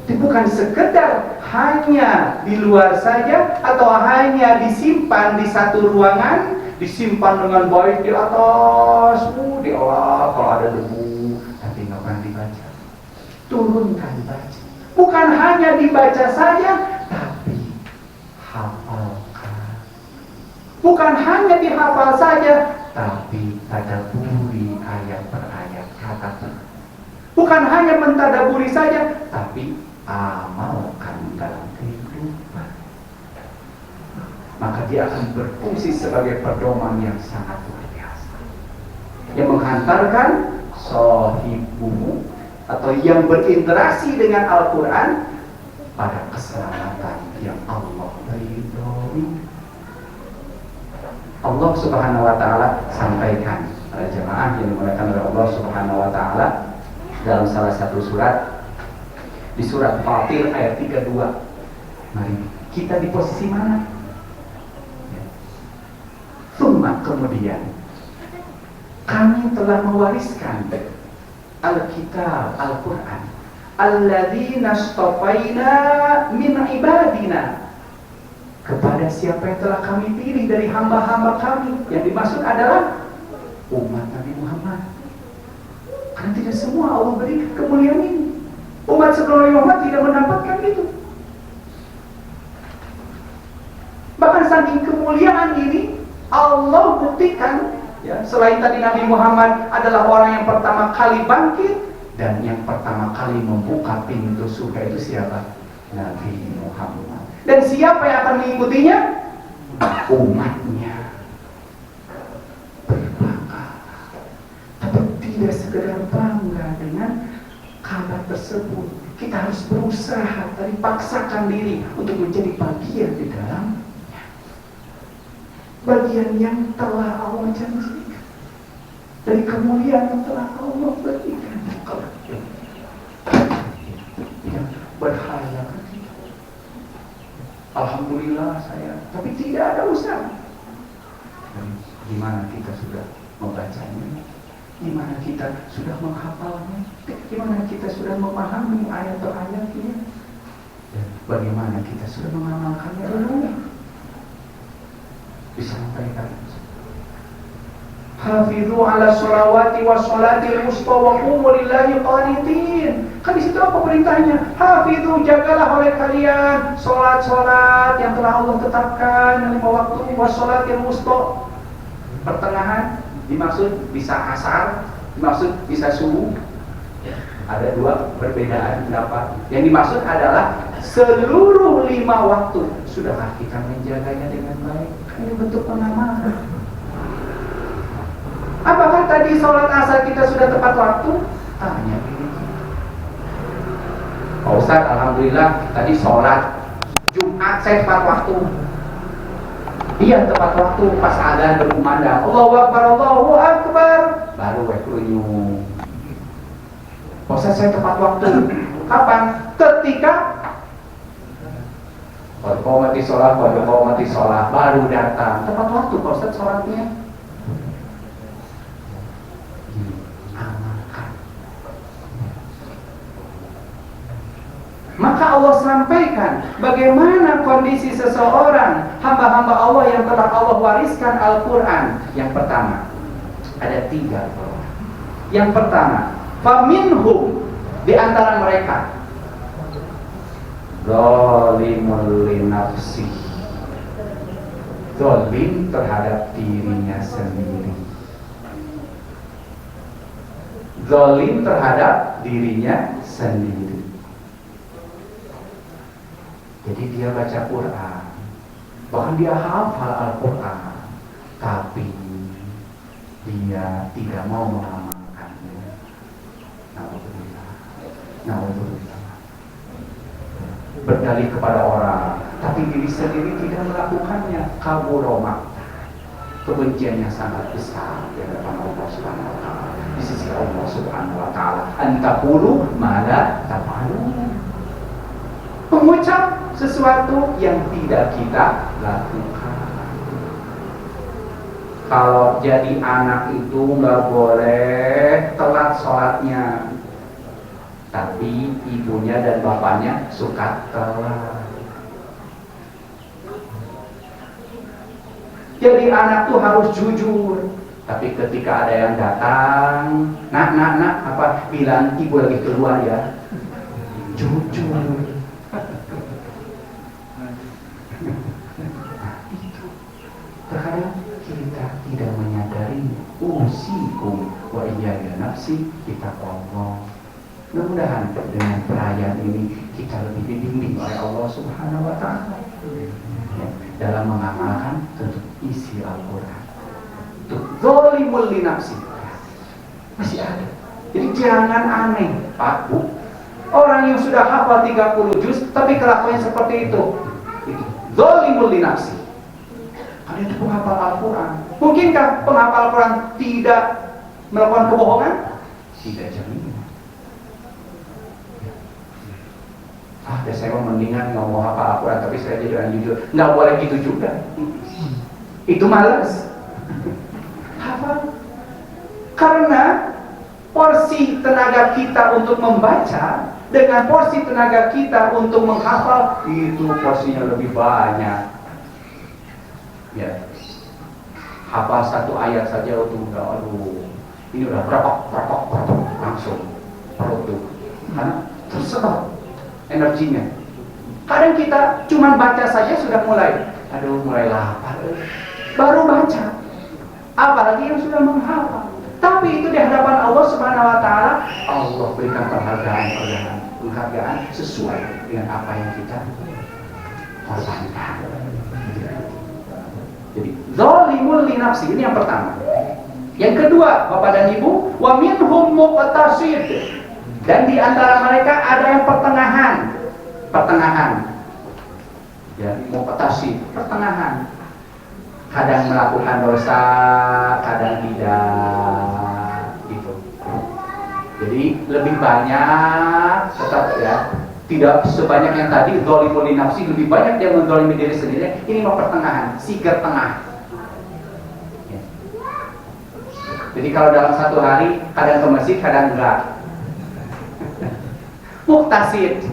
Itu bukan sekedar hanya di luar saja atau hanya disimpan di satu ruangan, disimpan dengan baik di atas, diolah kalau ada debu, tapi nggak pernah dibaca. Turunkan baca. Bukan hanya dibaca saja, tapi hafalkan. Bukan hanya dihafal saja, tapi tadaburi ayat per ayat, kata per. Bukan hanya mentadaburi saja, tapi amalkan dalam kehidupan. Maka dia akan berfungsi sebagai pedoman yang sangat luar biasa, yang menghantarkan sahibumu atau yang berinteraksi dengan Al-Quran pada keselamatan yang Allah ridhoi. Allah Subhanahu wa taala sampaikan pada jemaah yang dimuliakan oleh Allah Subhanahu wa taala dalam salah satu surat, di surat Fatir ayat 32. Mari kita di posisi mana? Kemudian kami telah mewariskan Alkitab, Al-Quran, alladzina astafaina min ibadina, kepada siapa yang telah kami pilih dari hamba-hamba kami. Yang dimaksud adalah umat Nabi Muhammad. Karena tidak semua Allah berikan kemuliaan ini. Umat sebelum Nabi Muhammad tidak mendapatkan itu. Bahkan saking kemuliaan ini Allah buktikan, ya, selain tadi Nabi Muhammad adalah orang yang pertama kali bangkit dan yang pertama kali membuka pintu surga, itu siapa? Nabi Muhammad. Dan siapa yang akan mengikutinya? Umatnya. Berbangga. Tapi tidak sekedar bangga dengan kabar tersebut. Kita harus berusaha, tadi paksakan diri untuk menjadi bagian di dalam bagian yang telah Allah janjikan, dari kemuliaan yang telah Allah berikan. Yang berharga, alhamdulillah saya, tapi tidak ada usaha. Dan gimana kita sudah membacanya? Gimana kita sudah menghafalnya? Gimana kita sudah memahami ayat per ayatnya? Dan bagaimana kita sudah mengamalkannya dulu? Disampaikan, hafidhu ala sholawati wa sholatil wusta wa qumu lillahi qanitin. Kan di situ apa perintahnya? Hafidhu, jagalah oleh kalian sholat-sholat yang telah Allah tetapkan 5 waktu, wa sholatil wusta, pertengahan, dimaksud bisa asar, dimaksud bisa subuh. Ada dua perbedaan pendapat. Yang dimaksud adalah seluruh 5 waktu. Sudahkah kita menjaganya dengan baik? Ini bentuk pengamalan. Apakah tadi sholat asar kita sudah tepat waktu? Tanya diri kita. Pak Ustadz, alhamdulillah tadi sholat Jumat saya tepat waktu. Iya, tepat waktu, pas adzan berkumandang, Allahu Akbar, Allahu Akbar, baru weklunyung. Pak Ustadz, saya tepat waktu. Kapan? Ketika Qad qomati sholah, baru datang. Tepat waktu Pak Ustaz sholatnya. Amalkan. Maka Allah sampaikan bagaimana kondisi seseorang hamba-hamba Allah yang telah Allah wariskan Al-Quran. Yang pertama, ada 3. Yang pertama, faminhum, di antara mereka zalimul linafsi, zalim terhadap dirinya sendiri. Zalim terhadap dirinya sendiri. Jadi dia baca Quran, bahkan dia hafal Al-Quran, tapi dia tidak mau mengamalkannya. Naudzubillah. Berdalih kepada orang, tapi diri sendiri tidak melakukannya. Kaburoma, kebenciannya sangat besar di hadapan Allah Subhanahu wa taala. Di sisi Allah Subhanahu wa taala, antaqulu ma la taf'alun. Mengucap sesuatu yang tidak kita lakukan. Kalau jadi anak itu nggak boleh telat sholatnya, tapi ibunya dan bapaknya suka telat. Jadi anak tuh harus jujur, tapi ketika ada yang datang, nak, apa bilang ibu lagi keluar ya, jujur. Terkadang kita tidak menyadari usikum wa iyaya nafsi, kita Allah. Mudah-mudahan dengan perayaan ini kita lebih dibimbing oleh Allah Subhanahu wa taala dalam mengamalkan tentu isi Al-Quran. Itu zalimul linafsi masih ada. Jadi jangan aneh, Pak Bu. Orang yang sudah hafal 30 juz tapi kelakuannya seperti itu zalimul linafsi. Karena itu penghafal Al-Quran. Mungkinkah penghafal Al-Quran tidak melakukan kebohongan? Tidak jaminan. Saya mendingan nggak mau hafal Al-Quran, tapi saya jadi orang jujur. Nggak boleh gitu juga. Itu malas. Hafal. Karena porsi tenaga kita untuk membaca dengan porsi tenaga kita untuk menghafal itu porsinya lebih banyak. Ya, hafal 1 ayat saja itu udah, ini udah berapa langsung perut tuh, karena tersedot energinya. Kadang kita cuma baca saja sudah mulai lapar, baru baca, apalagi yang sudah menghafal. Tapi itu di hadapan Allah Subhanahu wa taala, Allah berikan penghargaan sesuai dengan apa yang kita korbankan. Jadi zalimul linafsi, ini yang pertama. Yang kedua, Bapak dan Ibu, wa minhum muqtasid, dan di antara mereka ada yang pertengahan. Ya, muqtasid, pertengahan. Kadang melakukan dosa, kadang tidak, gitu. Jadi lebih banyak, tetap ya, tidak sebanyak yang tadi zalimul linafsi, lebih banyak dia menzalimi diri sendiri. Ini mau pertengahan, sigar tengah ya. Jadi kalau dalam 1 hari kadang ke masjid, kadang enggak. Muqtasid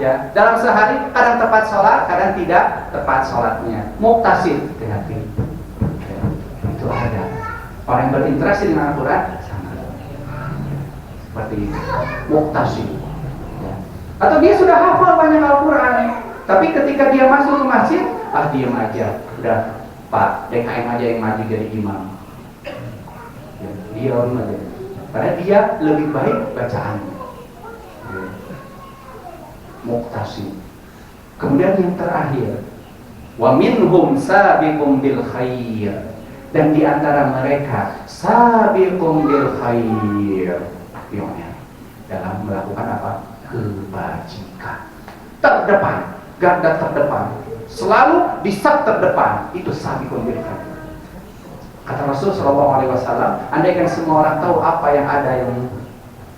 ya, dalam sehari kadang tepat sholat, kadang tidak tepat sholatnya. Muqtasid, hati-hati ya. Itu ada orang yang berinteraksi dengan Al-Quran sama seperti itu, muqtasid. Atau dia sudah hafal banyak Al-Quran, tapi ketika dia masuk ke masjid, diam aja, udah Pak, DKM aja yang maju jadi imam ya, diam aja, karena dia lebih baik bacaannya ya. Muqtasid. Kemudian yang terakhir, wa minhum sabiqum bil khair, dan di antara mereka sabiqum bil khair, dalam melakukan apa? Kebajikan. Terdepan, garda terdepan, selalu di saf terdepan, itu sabiqun bil khair. Kata Rasul sallallahu alaihi wasallam, andaikan semua orang tahu apa yang ada yang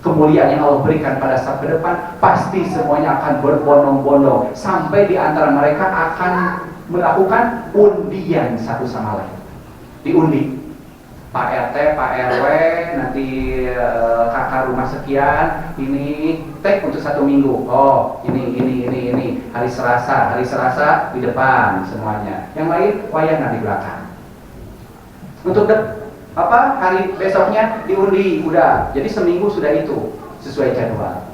kemuliaan yang Allah berikan pada saat ke depan, pasti semuanya akan berbondong-bondong sampai di antara mereka akan melakukan undian satu sama lain. Diundi, Pak RT, Pak RW, nanti kakak rumah sekian, ini tag untuk 1 minggu. Oh, ini. Hari Selasa di depan semuanya. Yang lain wayangan di belakang. Untuk hari besoknya diundi, udah. Jadi seminggu sudah itu sesuai jadwal.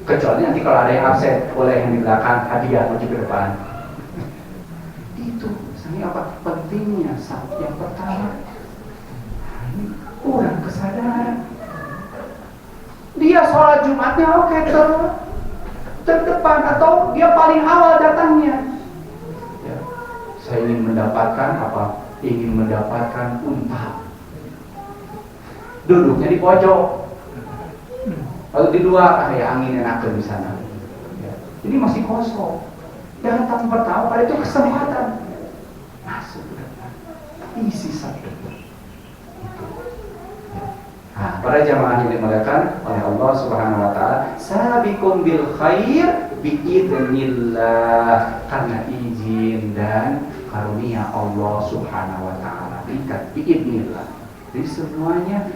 Kecuali nanti kalau ada yang absen, boleh yang di belakang hadiah maju ke depan. Itu, ini apa pentingnya saat yang pertama. Kurang kesadaran. Dia sholat Jumatnya oke terdepan atau dia paling awal datangnya. Ya, saya ingin mendapatkan apa? Ingin mendapatkan unta. Duduknya di pojok. Lalu di luar kayak angin enakan di sana. Ya, ini masih kosong. Datang pertama pada itu kesempatan. Masuk isi satu. Nah, para jamaah yang dimuliakan oleh Allah Subhanahu wa taala, sabiqum bil khair biidznillah, karena izin dan karunia Allah Subhanahu wa taala. Tingkat biidznillah. Jadi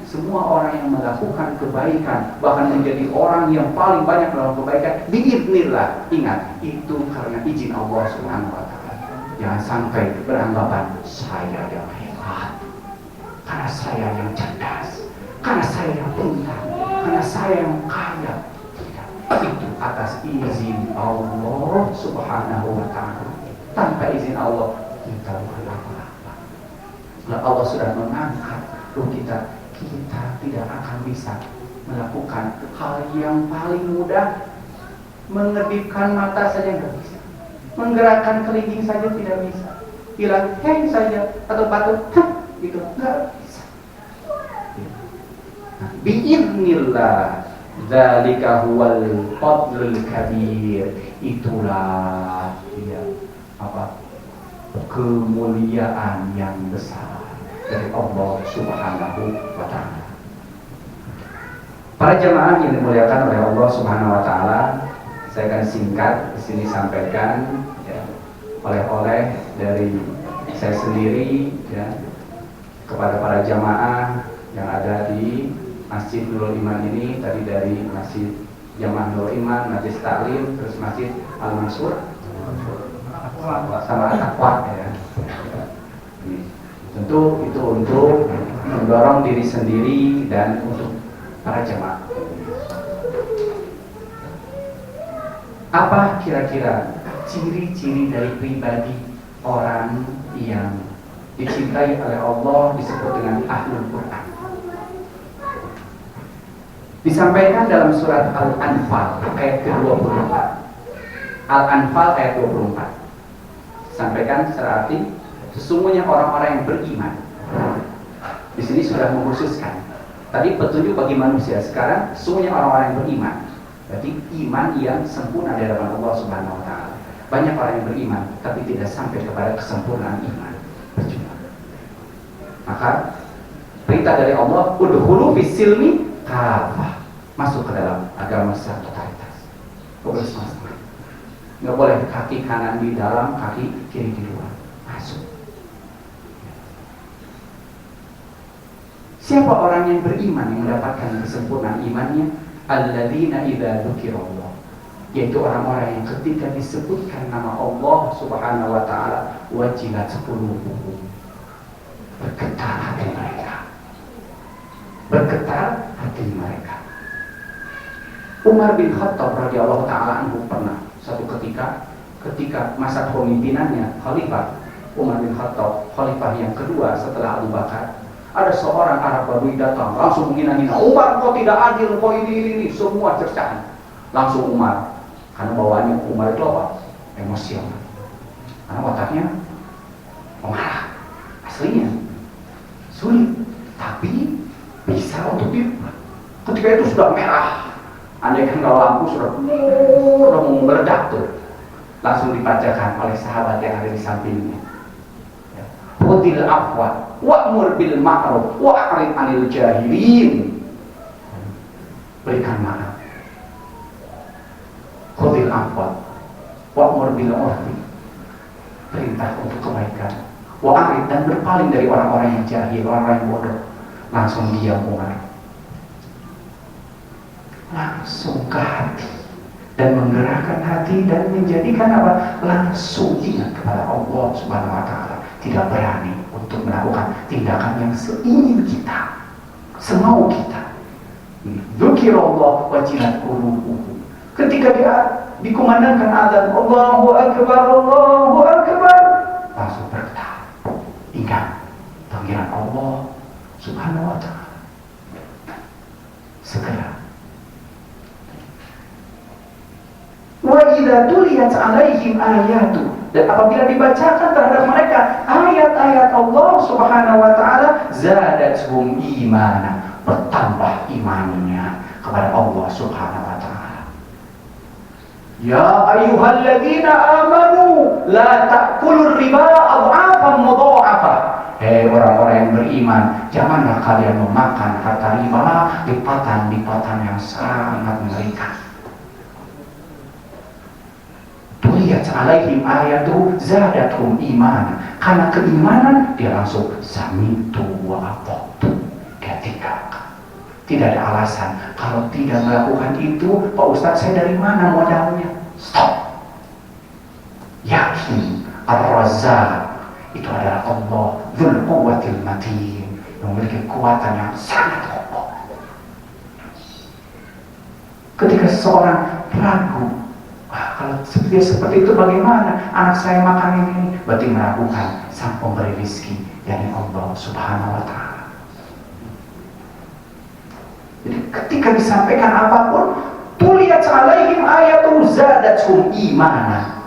semua orang yang melakukan kebaikan, bahkan menjadi orang yang paling banyak melakukan kebaikan, biidznillah. Ingat, itu karena izin Allah Subhanahu wa taala. Jangan sampai beranggapan saya yang hebat, karena saya yang cerdas, karena saya yang pintar, karena saya yang kaya. Tidak. Itu atas izin Allah Subhanahu wa ta'ala. Tanpa izin Allah kita bukan apa-apa. Kalau Allah sudah mengangkat kita tidak akan bisa melakukan hal yang paling mudah. Mengedipkan mata saja nggak bisa, menggerakkan kelingking saja tidak bisa, bilang hei saja atau patut gitu nggak bisa. Biiznillah, dzalika huwal fadlul kabir. Itulah dia kemuliaan yang besar dari Allah Subhanahu wa taala. Para jemaah yang dimuliakan oleh Allah Subhanahu wa taala, saya akan singkat di sini sampaikan ya, oleh-oleh dari saya sendiri ya, kepada para jamaah yang ada di Masjid Nurul Iman ini, tadi dari Masjid Jamaah Nurul Iman, Majlis Taklim, terus Masjid Al-Mansur sama At-Taqwa ya. Tentu itu untuk mendorong diri sendiri dan untuk para jamaah. Apa kira-kira ciri-ciri dari pribadi orang yang dicintai oleh Allah disebut dengan Ahlul Quran? Disampaikan dalam surat Al-Anfal ayat ke-24. Al-Anfal ayat 24. Sampaikan secara arti, sesungguhnya orang-orang yang beriman. Di sini sudah mengkhususkan. Tadi petunjuk bagi manusia, sekarang sesungguhnya orang-orang yang beriman. Berarti iman yang sempurna di hadapan Allah Subhanahu wa taala. Banyak orang yang beriman tapi tidak sampai kepada kesempurnaan iman. Percuma. Maka perintah dari Allah, udkhulu fis-silmi kafah, masuk ke dalam agama secara totalitas. Boleh semua. Nggak boleh kaki kanan di dalam, kaki kiri di luar. Masuk. Siapa orang yang beriman yang mendapatkan kesempurnaan imannya? Alladzina idza dzukirallah, yaitu orang-orang yang ketika disebutkan nama Allah Subhanahu wa taala wajilat qulubuhum, bergetar hati mereka. Bergetar hati mereka. Umar bin Khattab radhiyallahu taala anhu pernah satu ketika masa kepemimpinannya Khalifah Umar bin Khattab, Khalifah yang kedua setelah Abu Bakar, ada seorang Arab Badui datang langsung menghina-hina, Umar kau tidak adil, kau ini semua cercahan. Langsung Umar, karena bawaannya Umar itu apa? Emosional, karena otaknya pemarah. Aslinya sulit, tapi bisa untuk diubah. Ketika itu sudah merah, andai kan kalau lampu sudah mau meledak tuh, langsung dibacakan oleh sahabat yang ada di sampingnya. Khudil afwa wa'mur bil ma'ruf wa'rid 'anil jahilin. berikan maaf. Khudil afwa wa'mur bil urfi, perintah untuk kebaikan. Wa'arid, dan berpaling dari orang-orang yang jahil, orang-orang yang bodoh. Langsung diam Umar, langsung ke hati, dan menggerakkan hati dan menjadikan apa? Langsung ingat kepada Allah Subhanahu wa Ta'ala. Tidak berani untuk melakukan tindakan yang seingin kita, semau kita. Dzukirallah wajilat qulubuhum. Ketika dia dikumandangkan azan, Allahu Akbar, Allahu Akbar, langsung bergetar. Ingat panggilan Allah Subhanahu wa Ta'ala. Segera. Wa idza tuliyat 'alaihim ayatu, dan apabila dibacakan terhadap mereka ayat-ayat Allah Subhanahu wa Ta'ala, zadatuhum imana, bertambah imannya kepada Allah Subhanahu wa Ta'ala. Ya ayyuhalladzina amanu la ta'kulur riba adhafan mudha'afah. Hei orang-orang yang beriman, janganlah kalian memakan harta riba lipatan-lipatan yang sangat mengerikan. Tuliyat alaihim ayatu zadatuhum iman. Karena keimanan dia langsung samitu wa ata'tu. Ketika tidak ada alasan. Kalau tidak melakukan itu, Pak Ustadz, saya dari mana modalnya? Stop. Yakin Ar-Razzaq itu adalah Allah Dzul Quwwatil Matin, yang memiliki kekuatan yang sangat kokoh. Ketika seseorang ragu, kalau seperti itu bagaimana anak saya makan ini? Berarti meragukan sang pemberi rezeki, yakni Allah Subhanahu wa Ta'ala. Jadi ketika disampaikan apapun, tuliyat 'alaihim ayatu zadatuhum imana.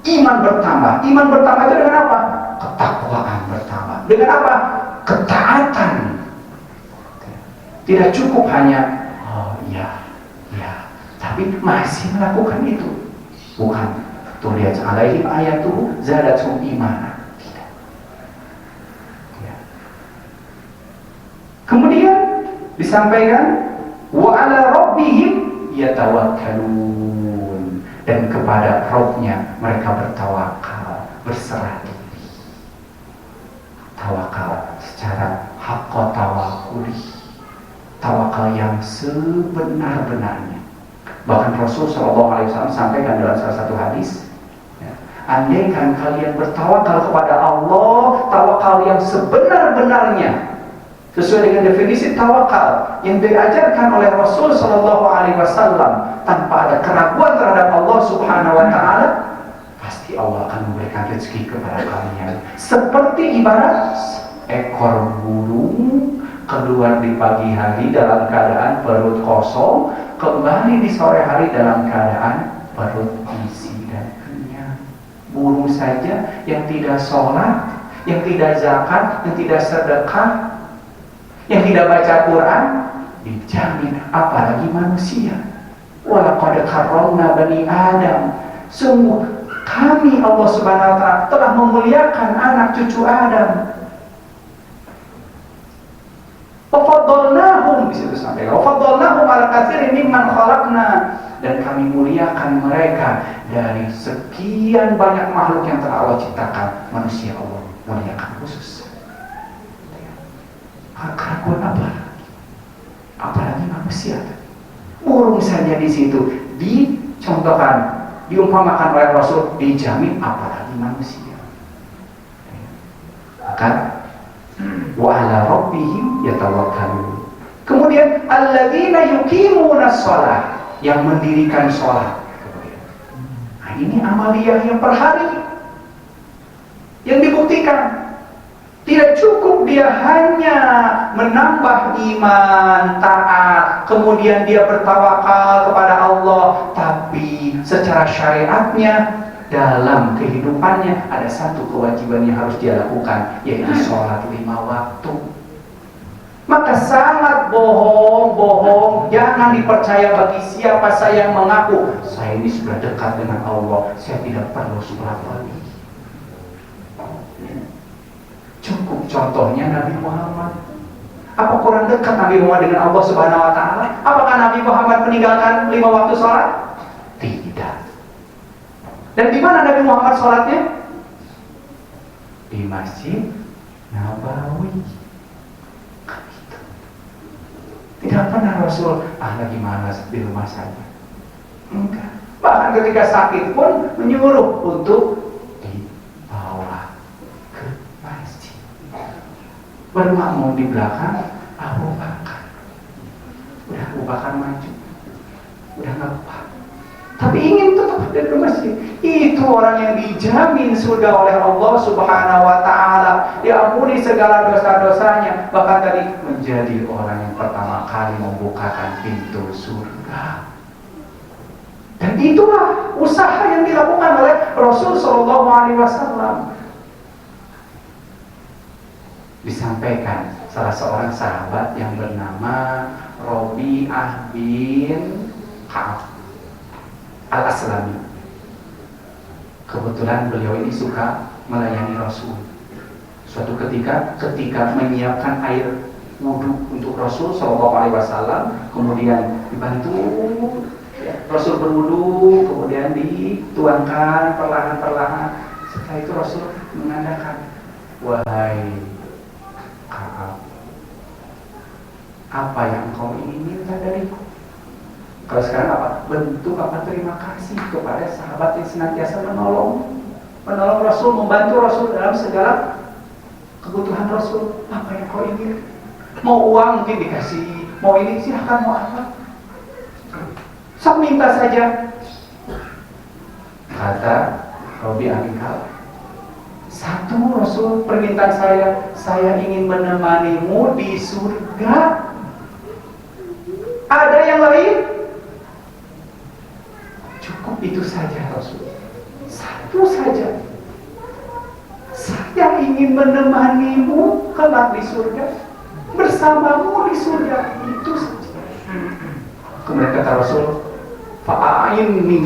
Iman bertambah. Iman bertambah itu dengan apa? Ketakwaan bertambah. Dengan apa? Ketaatan. Tidak cukup hanya oh iya, iya, tapi masih melakukan itu. Bukan tuliyat 'alaihim ayatu zadatuhum imana. Tidak. Ya. Kemudian disampaikan wa ala rabbihim yatawakkalun, dan kepada Rabb-nya mereka bertawakal, berserah diri. Tawakal secara haqqa tawakkuli, tawakal yang sebenar-benarnya. Bahkan Rasul SAW sampaikan dalam salah satu hadis, andaikan kalian bertawakal kepada Allah, tawakal yang sebenar-benarnya, sesuai dengan definisi tawakal yang diajarkan oleh Rasul SAW, tanpa ada keraguan terhadap Allah Subhanahu wa Ta'ala, pasti Allah akan memberikan rezeki kepada kalian. Seperti ibarat ekor burung keluar di pagi hari dalam keadaan perut kosong, kembali di sore hari dalam keadaan perut isi dan kenyang. Burung saja yang tidak sholat, yang tidak zakat, yang tidak sedekah, yang tidak baca Quran, dijamin, apalagi manusia. Walaqad karramna bani Adam. Sungguh kami Allah Subhanahu wa Ta'ala telah memuliakan anak cucu Adam. Wafaddalnahum, di situ sampai wafaddalnahum ala katsirin mimman khalaqna, dan kami muliakan mereka dari sekian banyak makhluk yang telah Allah ciptakan. Manusia Allah muliakan khusus. Keraguan apa? Apalagi manusia. Burung saja di situ dicontohkan, diumpamakan oleh Rasul, dijamin, apalagi manusia. Maka wa ala rabbihim yatawakkalun. Kemudian alladzina yuqimunas shalah, yang mendirikan sholat. Nah, ini amaliyah yang per hari yang dibuktikan. Tidak cukup dia hanya menambah iman, taat, kemudian dia bertawakal kepada Allah, tapi secara syariatnya dalam kehidupannya ada satu kewajiban yang harus dia lakukan, yaitu sholat 5 waktu. Maka sangat bohong, jangan dipercaya bagi siapa saya yang mengaku saya ini sudah dekat dengan Allah, saya tidak perlu sholat lagi. Cukup contohnya Nabi Muhammad. Apa kurang dekat Nabi Muhammad dengan Allah Subhanahu wa taala? Apakah Nabi Muhammad meninggalkan 5 waktu sholat? Tidak. Dan di mana Nabi Muhammad sholatnya? Di Masjid Nabawi. Gitu. Tidak pernah Rasul lagi malas di rumah saja. Enggak. Bahkan ketika sakit pun menyuruh untuk dibawa ke masjid. Bermakmum di belakang Abu Bakar. Udah Abu Bakar maju, udah nggak apa. Tapi ingin tetap ada di masjid. Itu orang yang dijamin surga oleh Allah Subhanahu wa taala, diampuni segala dosa-dosanya, bahkan tadi menjadi orang yang pertama kali membukakan pintu surga. Dan itulah usaha yang dilakukan oleh Rasul Shallallahu Alaihi Wasallam. Disampaikan salah seorang sahabat yang bernama Robi'ah bin Ka'ab Al-Aslami. Kebetulan beliau ini suka melayani Rasul. Suatu ketika menyiapkan air wudhu untuk Rasul Shallallahu Alaihi Wasallam, kemudian dibantu Rasul berwudu, kemudian dituangkan perlahan-perlahan. Setelah itu Rasul mengatakan, wahai Ka'ab, apa yang engkau ingin minta dariku? Kalau sekarang apa? Bentuk apa terima kasih kepada sahabat yang senantiasa menolong Rasul, membantu Rasul dalam segala kebutuhan Rasul. Apa yang kau ingin? Mau uang mungkin dikasih, mau ini silahkan, mau apa? Sok minta saja. Kata Robi'ah bin Ka'ab, satu Rasul, permintaan saya ingin menemanimu di surga. Ada yang lain? Cukup itu saja Rasul. Satu saja. Saya ingin menemanimu kelak di surga, bersamamu di surga. Itu saja. Kemudian kata Rasul, Fa'inni,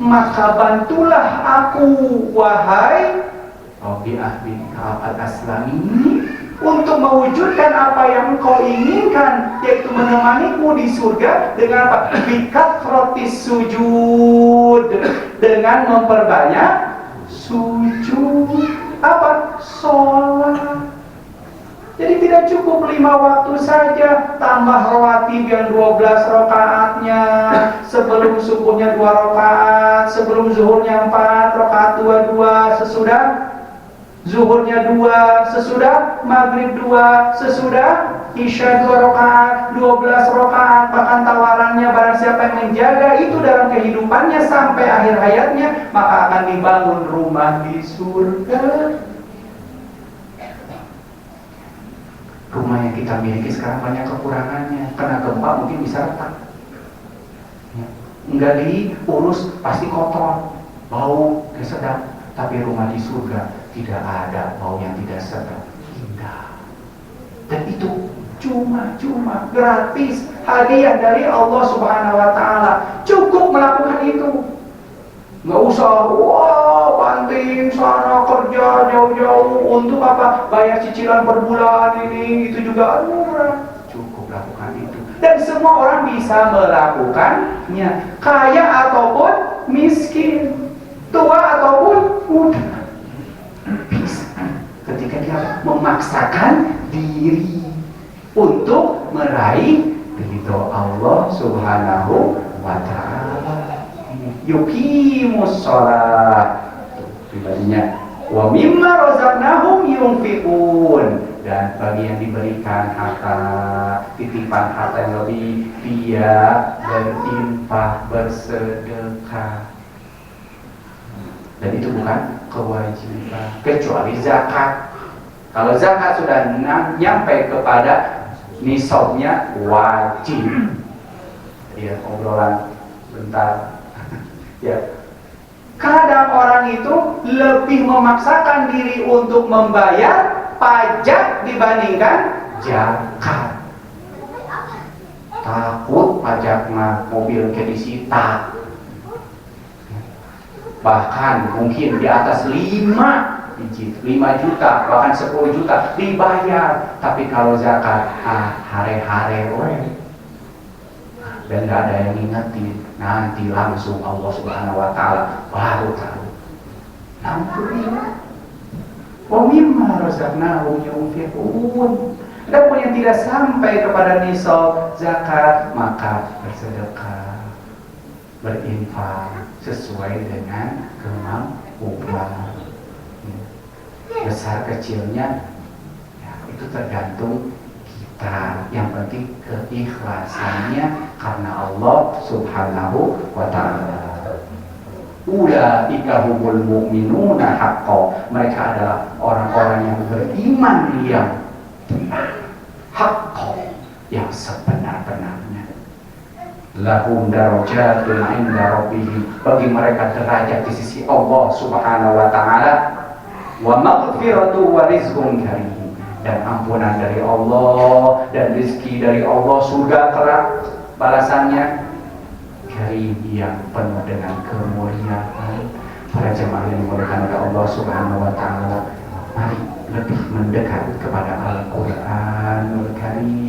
maka bantulah aku, wahai Robi'ah bin Ka'ab Al-Aslami, untuk mewujudkan apa yang engkau inginkan, yaitu menemanimu di surga dengan apa? Bikathrotis sujud, dengan memperbanyak sujud. Apa? Sholat. Jadi tidak cukup 5 waktu saja, tambah rawatib yang 12 rakaatnya, sebelum subuhnya 2 rakaat, sebelum zuhurnya 4 rakaat 2, sesudah zuhurnya 2, sesudah maghrib 2, sesudah isya 2 rakaat, 12 rakaat. Bahkan tawarannya barang siapa yang menjaga itu dalam kehidupannya sampai akhir hayatnya, maka akan dibangun rumah di surga. Rumah yang kita miliki sekarang banyak kekurangannya. Kena gempa mungkin bisa retak. Enggak diurus pasti kotor, bau sedap. Tapi rumah di surga tidak ada bau yang tidak sedap, indah. Dan itu cuma gratis, hadiah dari Allah Subhanahu wa taala. Cukup melakukan itu. Nggak usah, banting sana kerja jauh-jauh untuk apa? Bayar cicilan per bulan ini, itu juga murah. Cukup lakukan itu. Dan semua orang bisa melakukannya, kaya ataupun miskin, tua ataupun muda. Bisa. Ketika dia memaksakan diri untuk meraih ridho Allah Subhanahu wa taala. Yuqimus sholat, pribadinya, wa mimma razaqnahum yunfiqun, dan bagi yang diberikan harta, titipan harta yang lebih, dia berinfak, bersedekah. Dan itu bukan kewajiban, kecuali zakat. Kalau zakat sudah nyampe kepada nisabnya, wajib. Ya, obrolan bentar. Ya, kadang orang itu lebih memaksakan diri untuk membayar pajak dibandingkan zakat. Takut pajak mobil ke disita. Bahkan mungkin di atas 5 biji 5 juta, bahkan 10 juta dibayar. Tapi kalau zakat, hare-hare dan gak ada yang ingetin, nanti langsung Allah Subhanahu wa Ta'ala baru tahu. Alhamdulillah. Wa mimma razaqnahum yunfiqun. Dan yang tidak sampai kepada nisab zakat, maka bersedekah, berinfak sesuai dengan kemampuan. Besar kecilnya ya, itu tergantung kita. Yang penting keikhlasannya karena Allah Subhanahu wa Ta'ala. Ulaika humul mu'minuna haqqan. Mereka adalah orang-orang yang beriman yang haqqan, yang sebenar-benarnya. Lahum darajatun 'inda rabbihim. Bagi mereka derajat di sisi Allah Subhanahu wa Ta'ala. Wa maghfiratu wa rizqun karim. Dan ampunan dari Allah dan rezeki dari Allah, surga kelak balasannya karim, yang penuh dengan kemuliaan. Para jemaah yang dimuliakan oleh Allah Subhanahu wa Ta'ala, mari lebih mendekat kepada Al-Qur'anul Karim.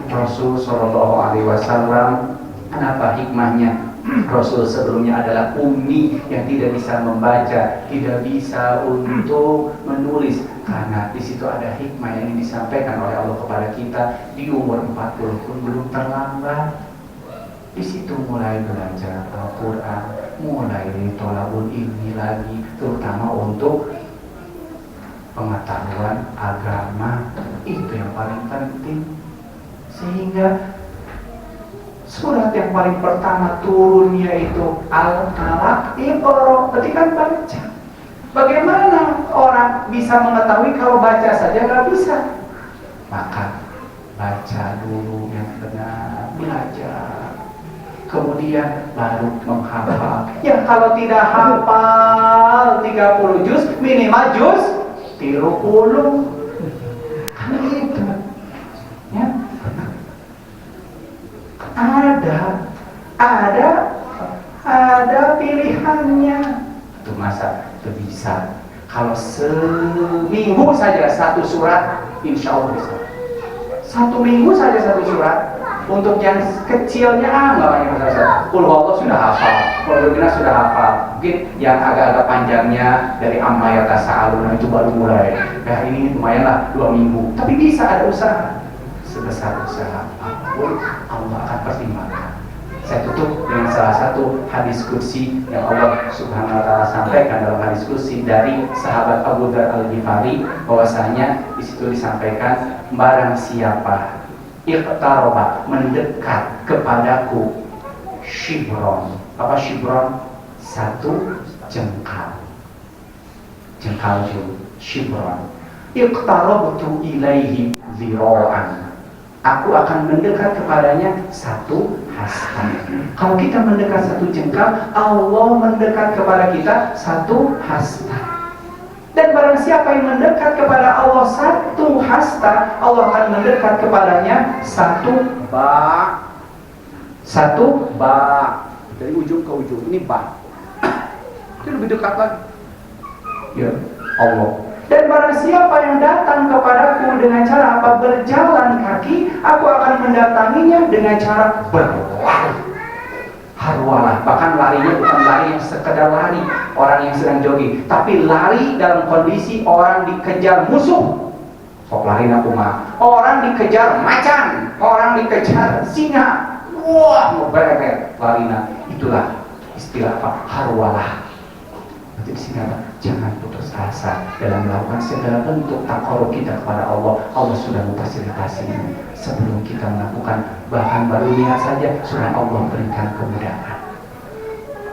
Rasul sallallahu alaihi wasallam, kenapa hikmahnya? Rasul sebelumnya adalah ummi yang tidak bisa membaca, tidak bisa untuk menulis. Karena di situ ada hikmah yang disampaikan oleh Allah kepada kita. Di umur 40 pun belum terlambat. Di situ mulai belajar Al-Quran, mulai dari thalabul ilmi lagi, terutama untuk pengetahuan agama. Itu yang paling penting. Sehingga surat yang paling pertama turun yaitu Al-Alaq, Iqra, ketika baca. Bagaimana orang bisa mengetahui kalau baca saja nggak bisa? Maka baca dulu yang benar, belajar, kemudian baru menghafal. Ya kalau tidak hafal 30 juz, minimal juz 30. Kan itu. Ya. Ada pilihannya. Itu masa itu bisa. Kalau seminggu saja satu surat, insya Allah bisa. 1 minggu saja 1 surat. Untuk yang kecilnya nggak banyak masalah. Qul huwallahu sudah hafal, Qul sudah hafal. Mungkin yang agak-agak panjangnya dari amma yatasaaluna itu baru mulai. Ya ini lumayanlah 2 minggu. Tapi bisa ada usaha. Sebesar usaha apapun Allah akan pertimbangkan. Saya tutup dengan salah satu hadis kursi yang Allah Subhanahu wa Ta'ala sampaikan dalam hadis kursi dari sahabat Abu Dzar Al-Ghifari, bahwasanya di situ disampaikan, barang siapa iqtaraba, mendekat kepadaku, shibron. Apa shibron? 1 jengkal. Jengkal itu shibron. Iqtarabtu ilaihi dzira'an. Aku akan mendekat kepadanya 1 hasta. Kalau kita mendekat 1 jengkal, Allah mendekat kepada kita 1 hasta. Dan barang siapa yang mendekat kepada Allah 1 hasta, Allah akan mendekat kepadanya 1 ba. 1 ba. Dari ujung ke ujung, ini ba. Itu lebih dekat lagi. Ya Allah. Dan barang siapa yang datang kepadaku dengan cara apa? Berjalan kaki, aku akan mendatanginya dengan cara berlari. Harwalah, bahkan larinya bukan lari yang sekedar lari orang yang sedang jogging, tapi lari dalam kondisi orang dikejar musuh. Sok lari aku mah. Orang dikejar macan, orang dikejar singa. Wah, mau berebet larina. Itulah istilah apa? Harwalah. Di sini apa? Jangan putus asa dalam melakukan segala bentuk takarub kita kepada Allah. Allah sudah memfasilitasi sebelum kita melakukan, bahkan baru niat saja sudah Allah berikan kemudahan.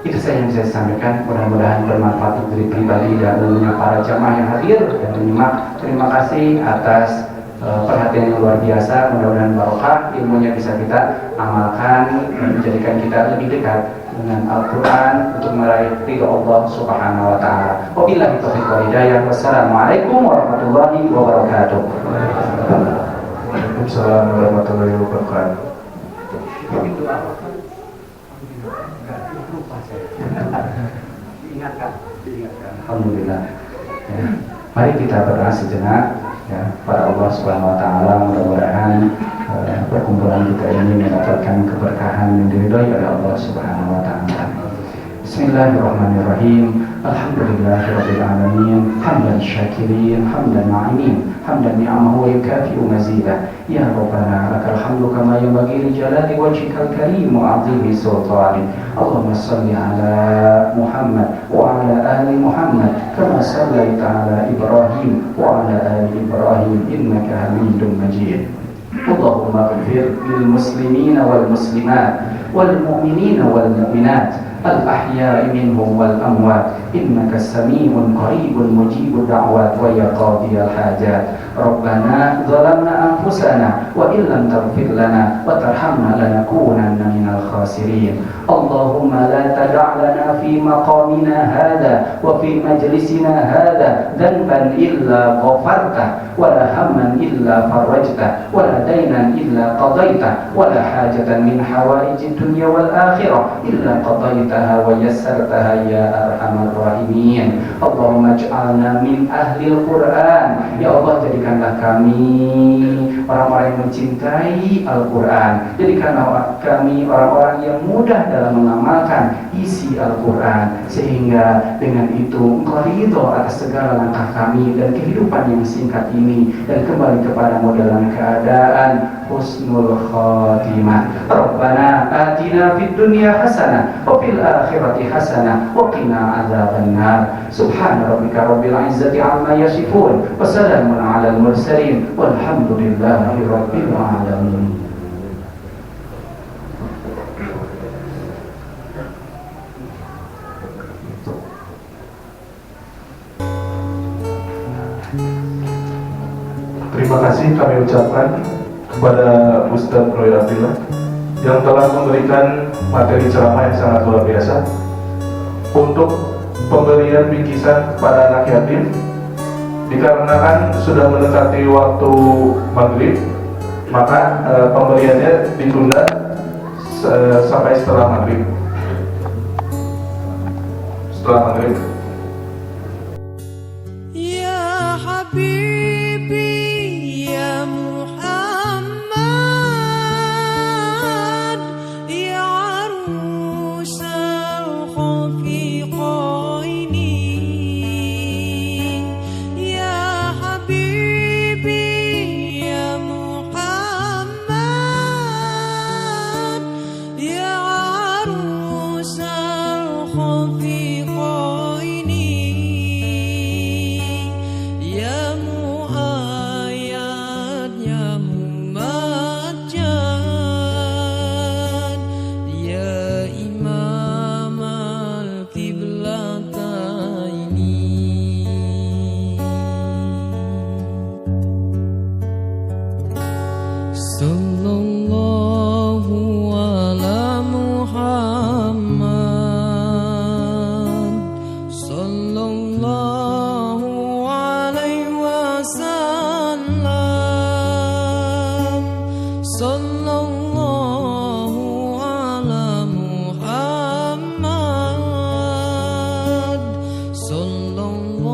Itu saja yang bisa saya sampaikan. Mudah-mudahan bermanfaat untuk diri pribadi dan tentunya para jamaah yang hadir dan menyimak. Terima kasih atas perhatian yang luar biasa. Mudah-mudahan barokah, ilmunya bisa kita amalkan dan menjadikan kita lebih dekat dengan Al-Quran untuk meraih ridho Allah Subhanahu wa Ta'ala. Wabillahi taufiq wal hidayah. Wassalamualaikum warahmatullahi wabarakatuh. Waalaikumsalam warahmatullahi wabarakatuh. Diingatkan. Alhamdulillah. Ya. Mari kita berdoa sejenak ya, pada Allah Subhanahu wa taala, mudah-mudahan perkumpulan kita ini mendapatkan keberkahan yang diridhoi oleh Allah Subhanahu wa taala. Bismillahirrahmanirrahim. Alhamdulillahirabbil alamin. Hamdan syakirin, hamdan na'imin, hamdan ni'amahu wa yukafi'u mazidah. Ya Rabbana lakal hamdu kama yanbaghi li jalali wajhikal karim wa 'azimi sultanik. Allahumma shalli ala Muhammad wa ala ali Muhammad kama shallaita ala Ibrahim wa ala ali Ibrahim innaka Hamidum Majid. Allahumma ighfir lil muslimina wal muslimat wal mu'minina wal mu'minat الأحياء منهم والأموات إنك سميع قريب مجيب الدعوات ويا قاضي الحاجات ربنا ظلمنا أنفسنا وإن لم تغفر لنا وترحمنا لنكونن من الخاسرين اللهم لا تدع لنا في مقامنا هذا وفي مجلسنا هذا ذنبا إلا غفرته ولا هما إلا فرجته ولا دينا إلا قضيته ولا حاجة من حوائج الدنيا والآخرة إلا قضيتها ويسرتها يا أرحم الراحمين اللهم اجعلنا من أهل القرآن يا Allah, jadikanlah kami orang-orang yang mencintai Al-Quran, jadikanlah kami orang-orang yang mudah dalam mengamalkan isi Al-Quran, sehingga dengan itu Engkau ridho atas segala langkah kami dan kehidupan yang singkat ini, dan kembali kepadamu dalam keadaan husnul khatimah. Rabbana atina fid dunya hasanah wa fil akhirati hasanah wa qina adzabannar. Subhana rabbika rabbil izzati amma yasifun wa salamun alal mursalin walhamdulillahi rabbil alamin. Terima kasih kami ucapkan kepada Ustadz Roy Abdillah yang telah memberikan materi ceramah yang sangat luar biasa. Untuk pemberian bingkisan kepada anak yatim, dikarenakan sudah mendekati waktu maghrib, maka pemberiannya ditunda sampai setelah maghrib. Setelah maghrib. Ya Habibi ya Muhammad ya arusal khafiqaini ya Habibi ya Muhammad ya arusal khafiqaini ya muayyad ya mumajjad ya imam al-qiblataini sallallahu ala Muhammad sallallahu alaihi wasallam sallallahu ala Muhammad sallallahu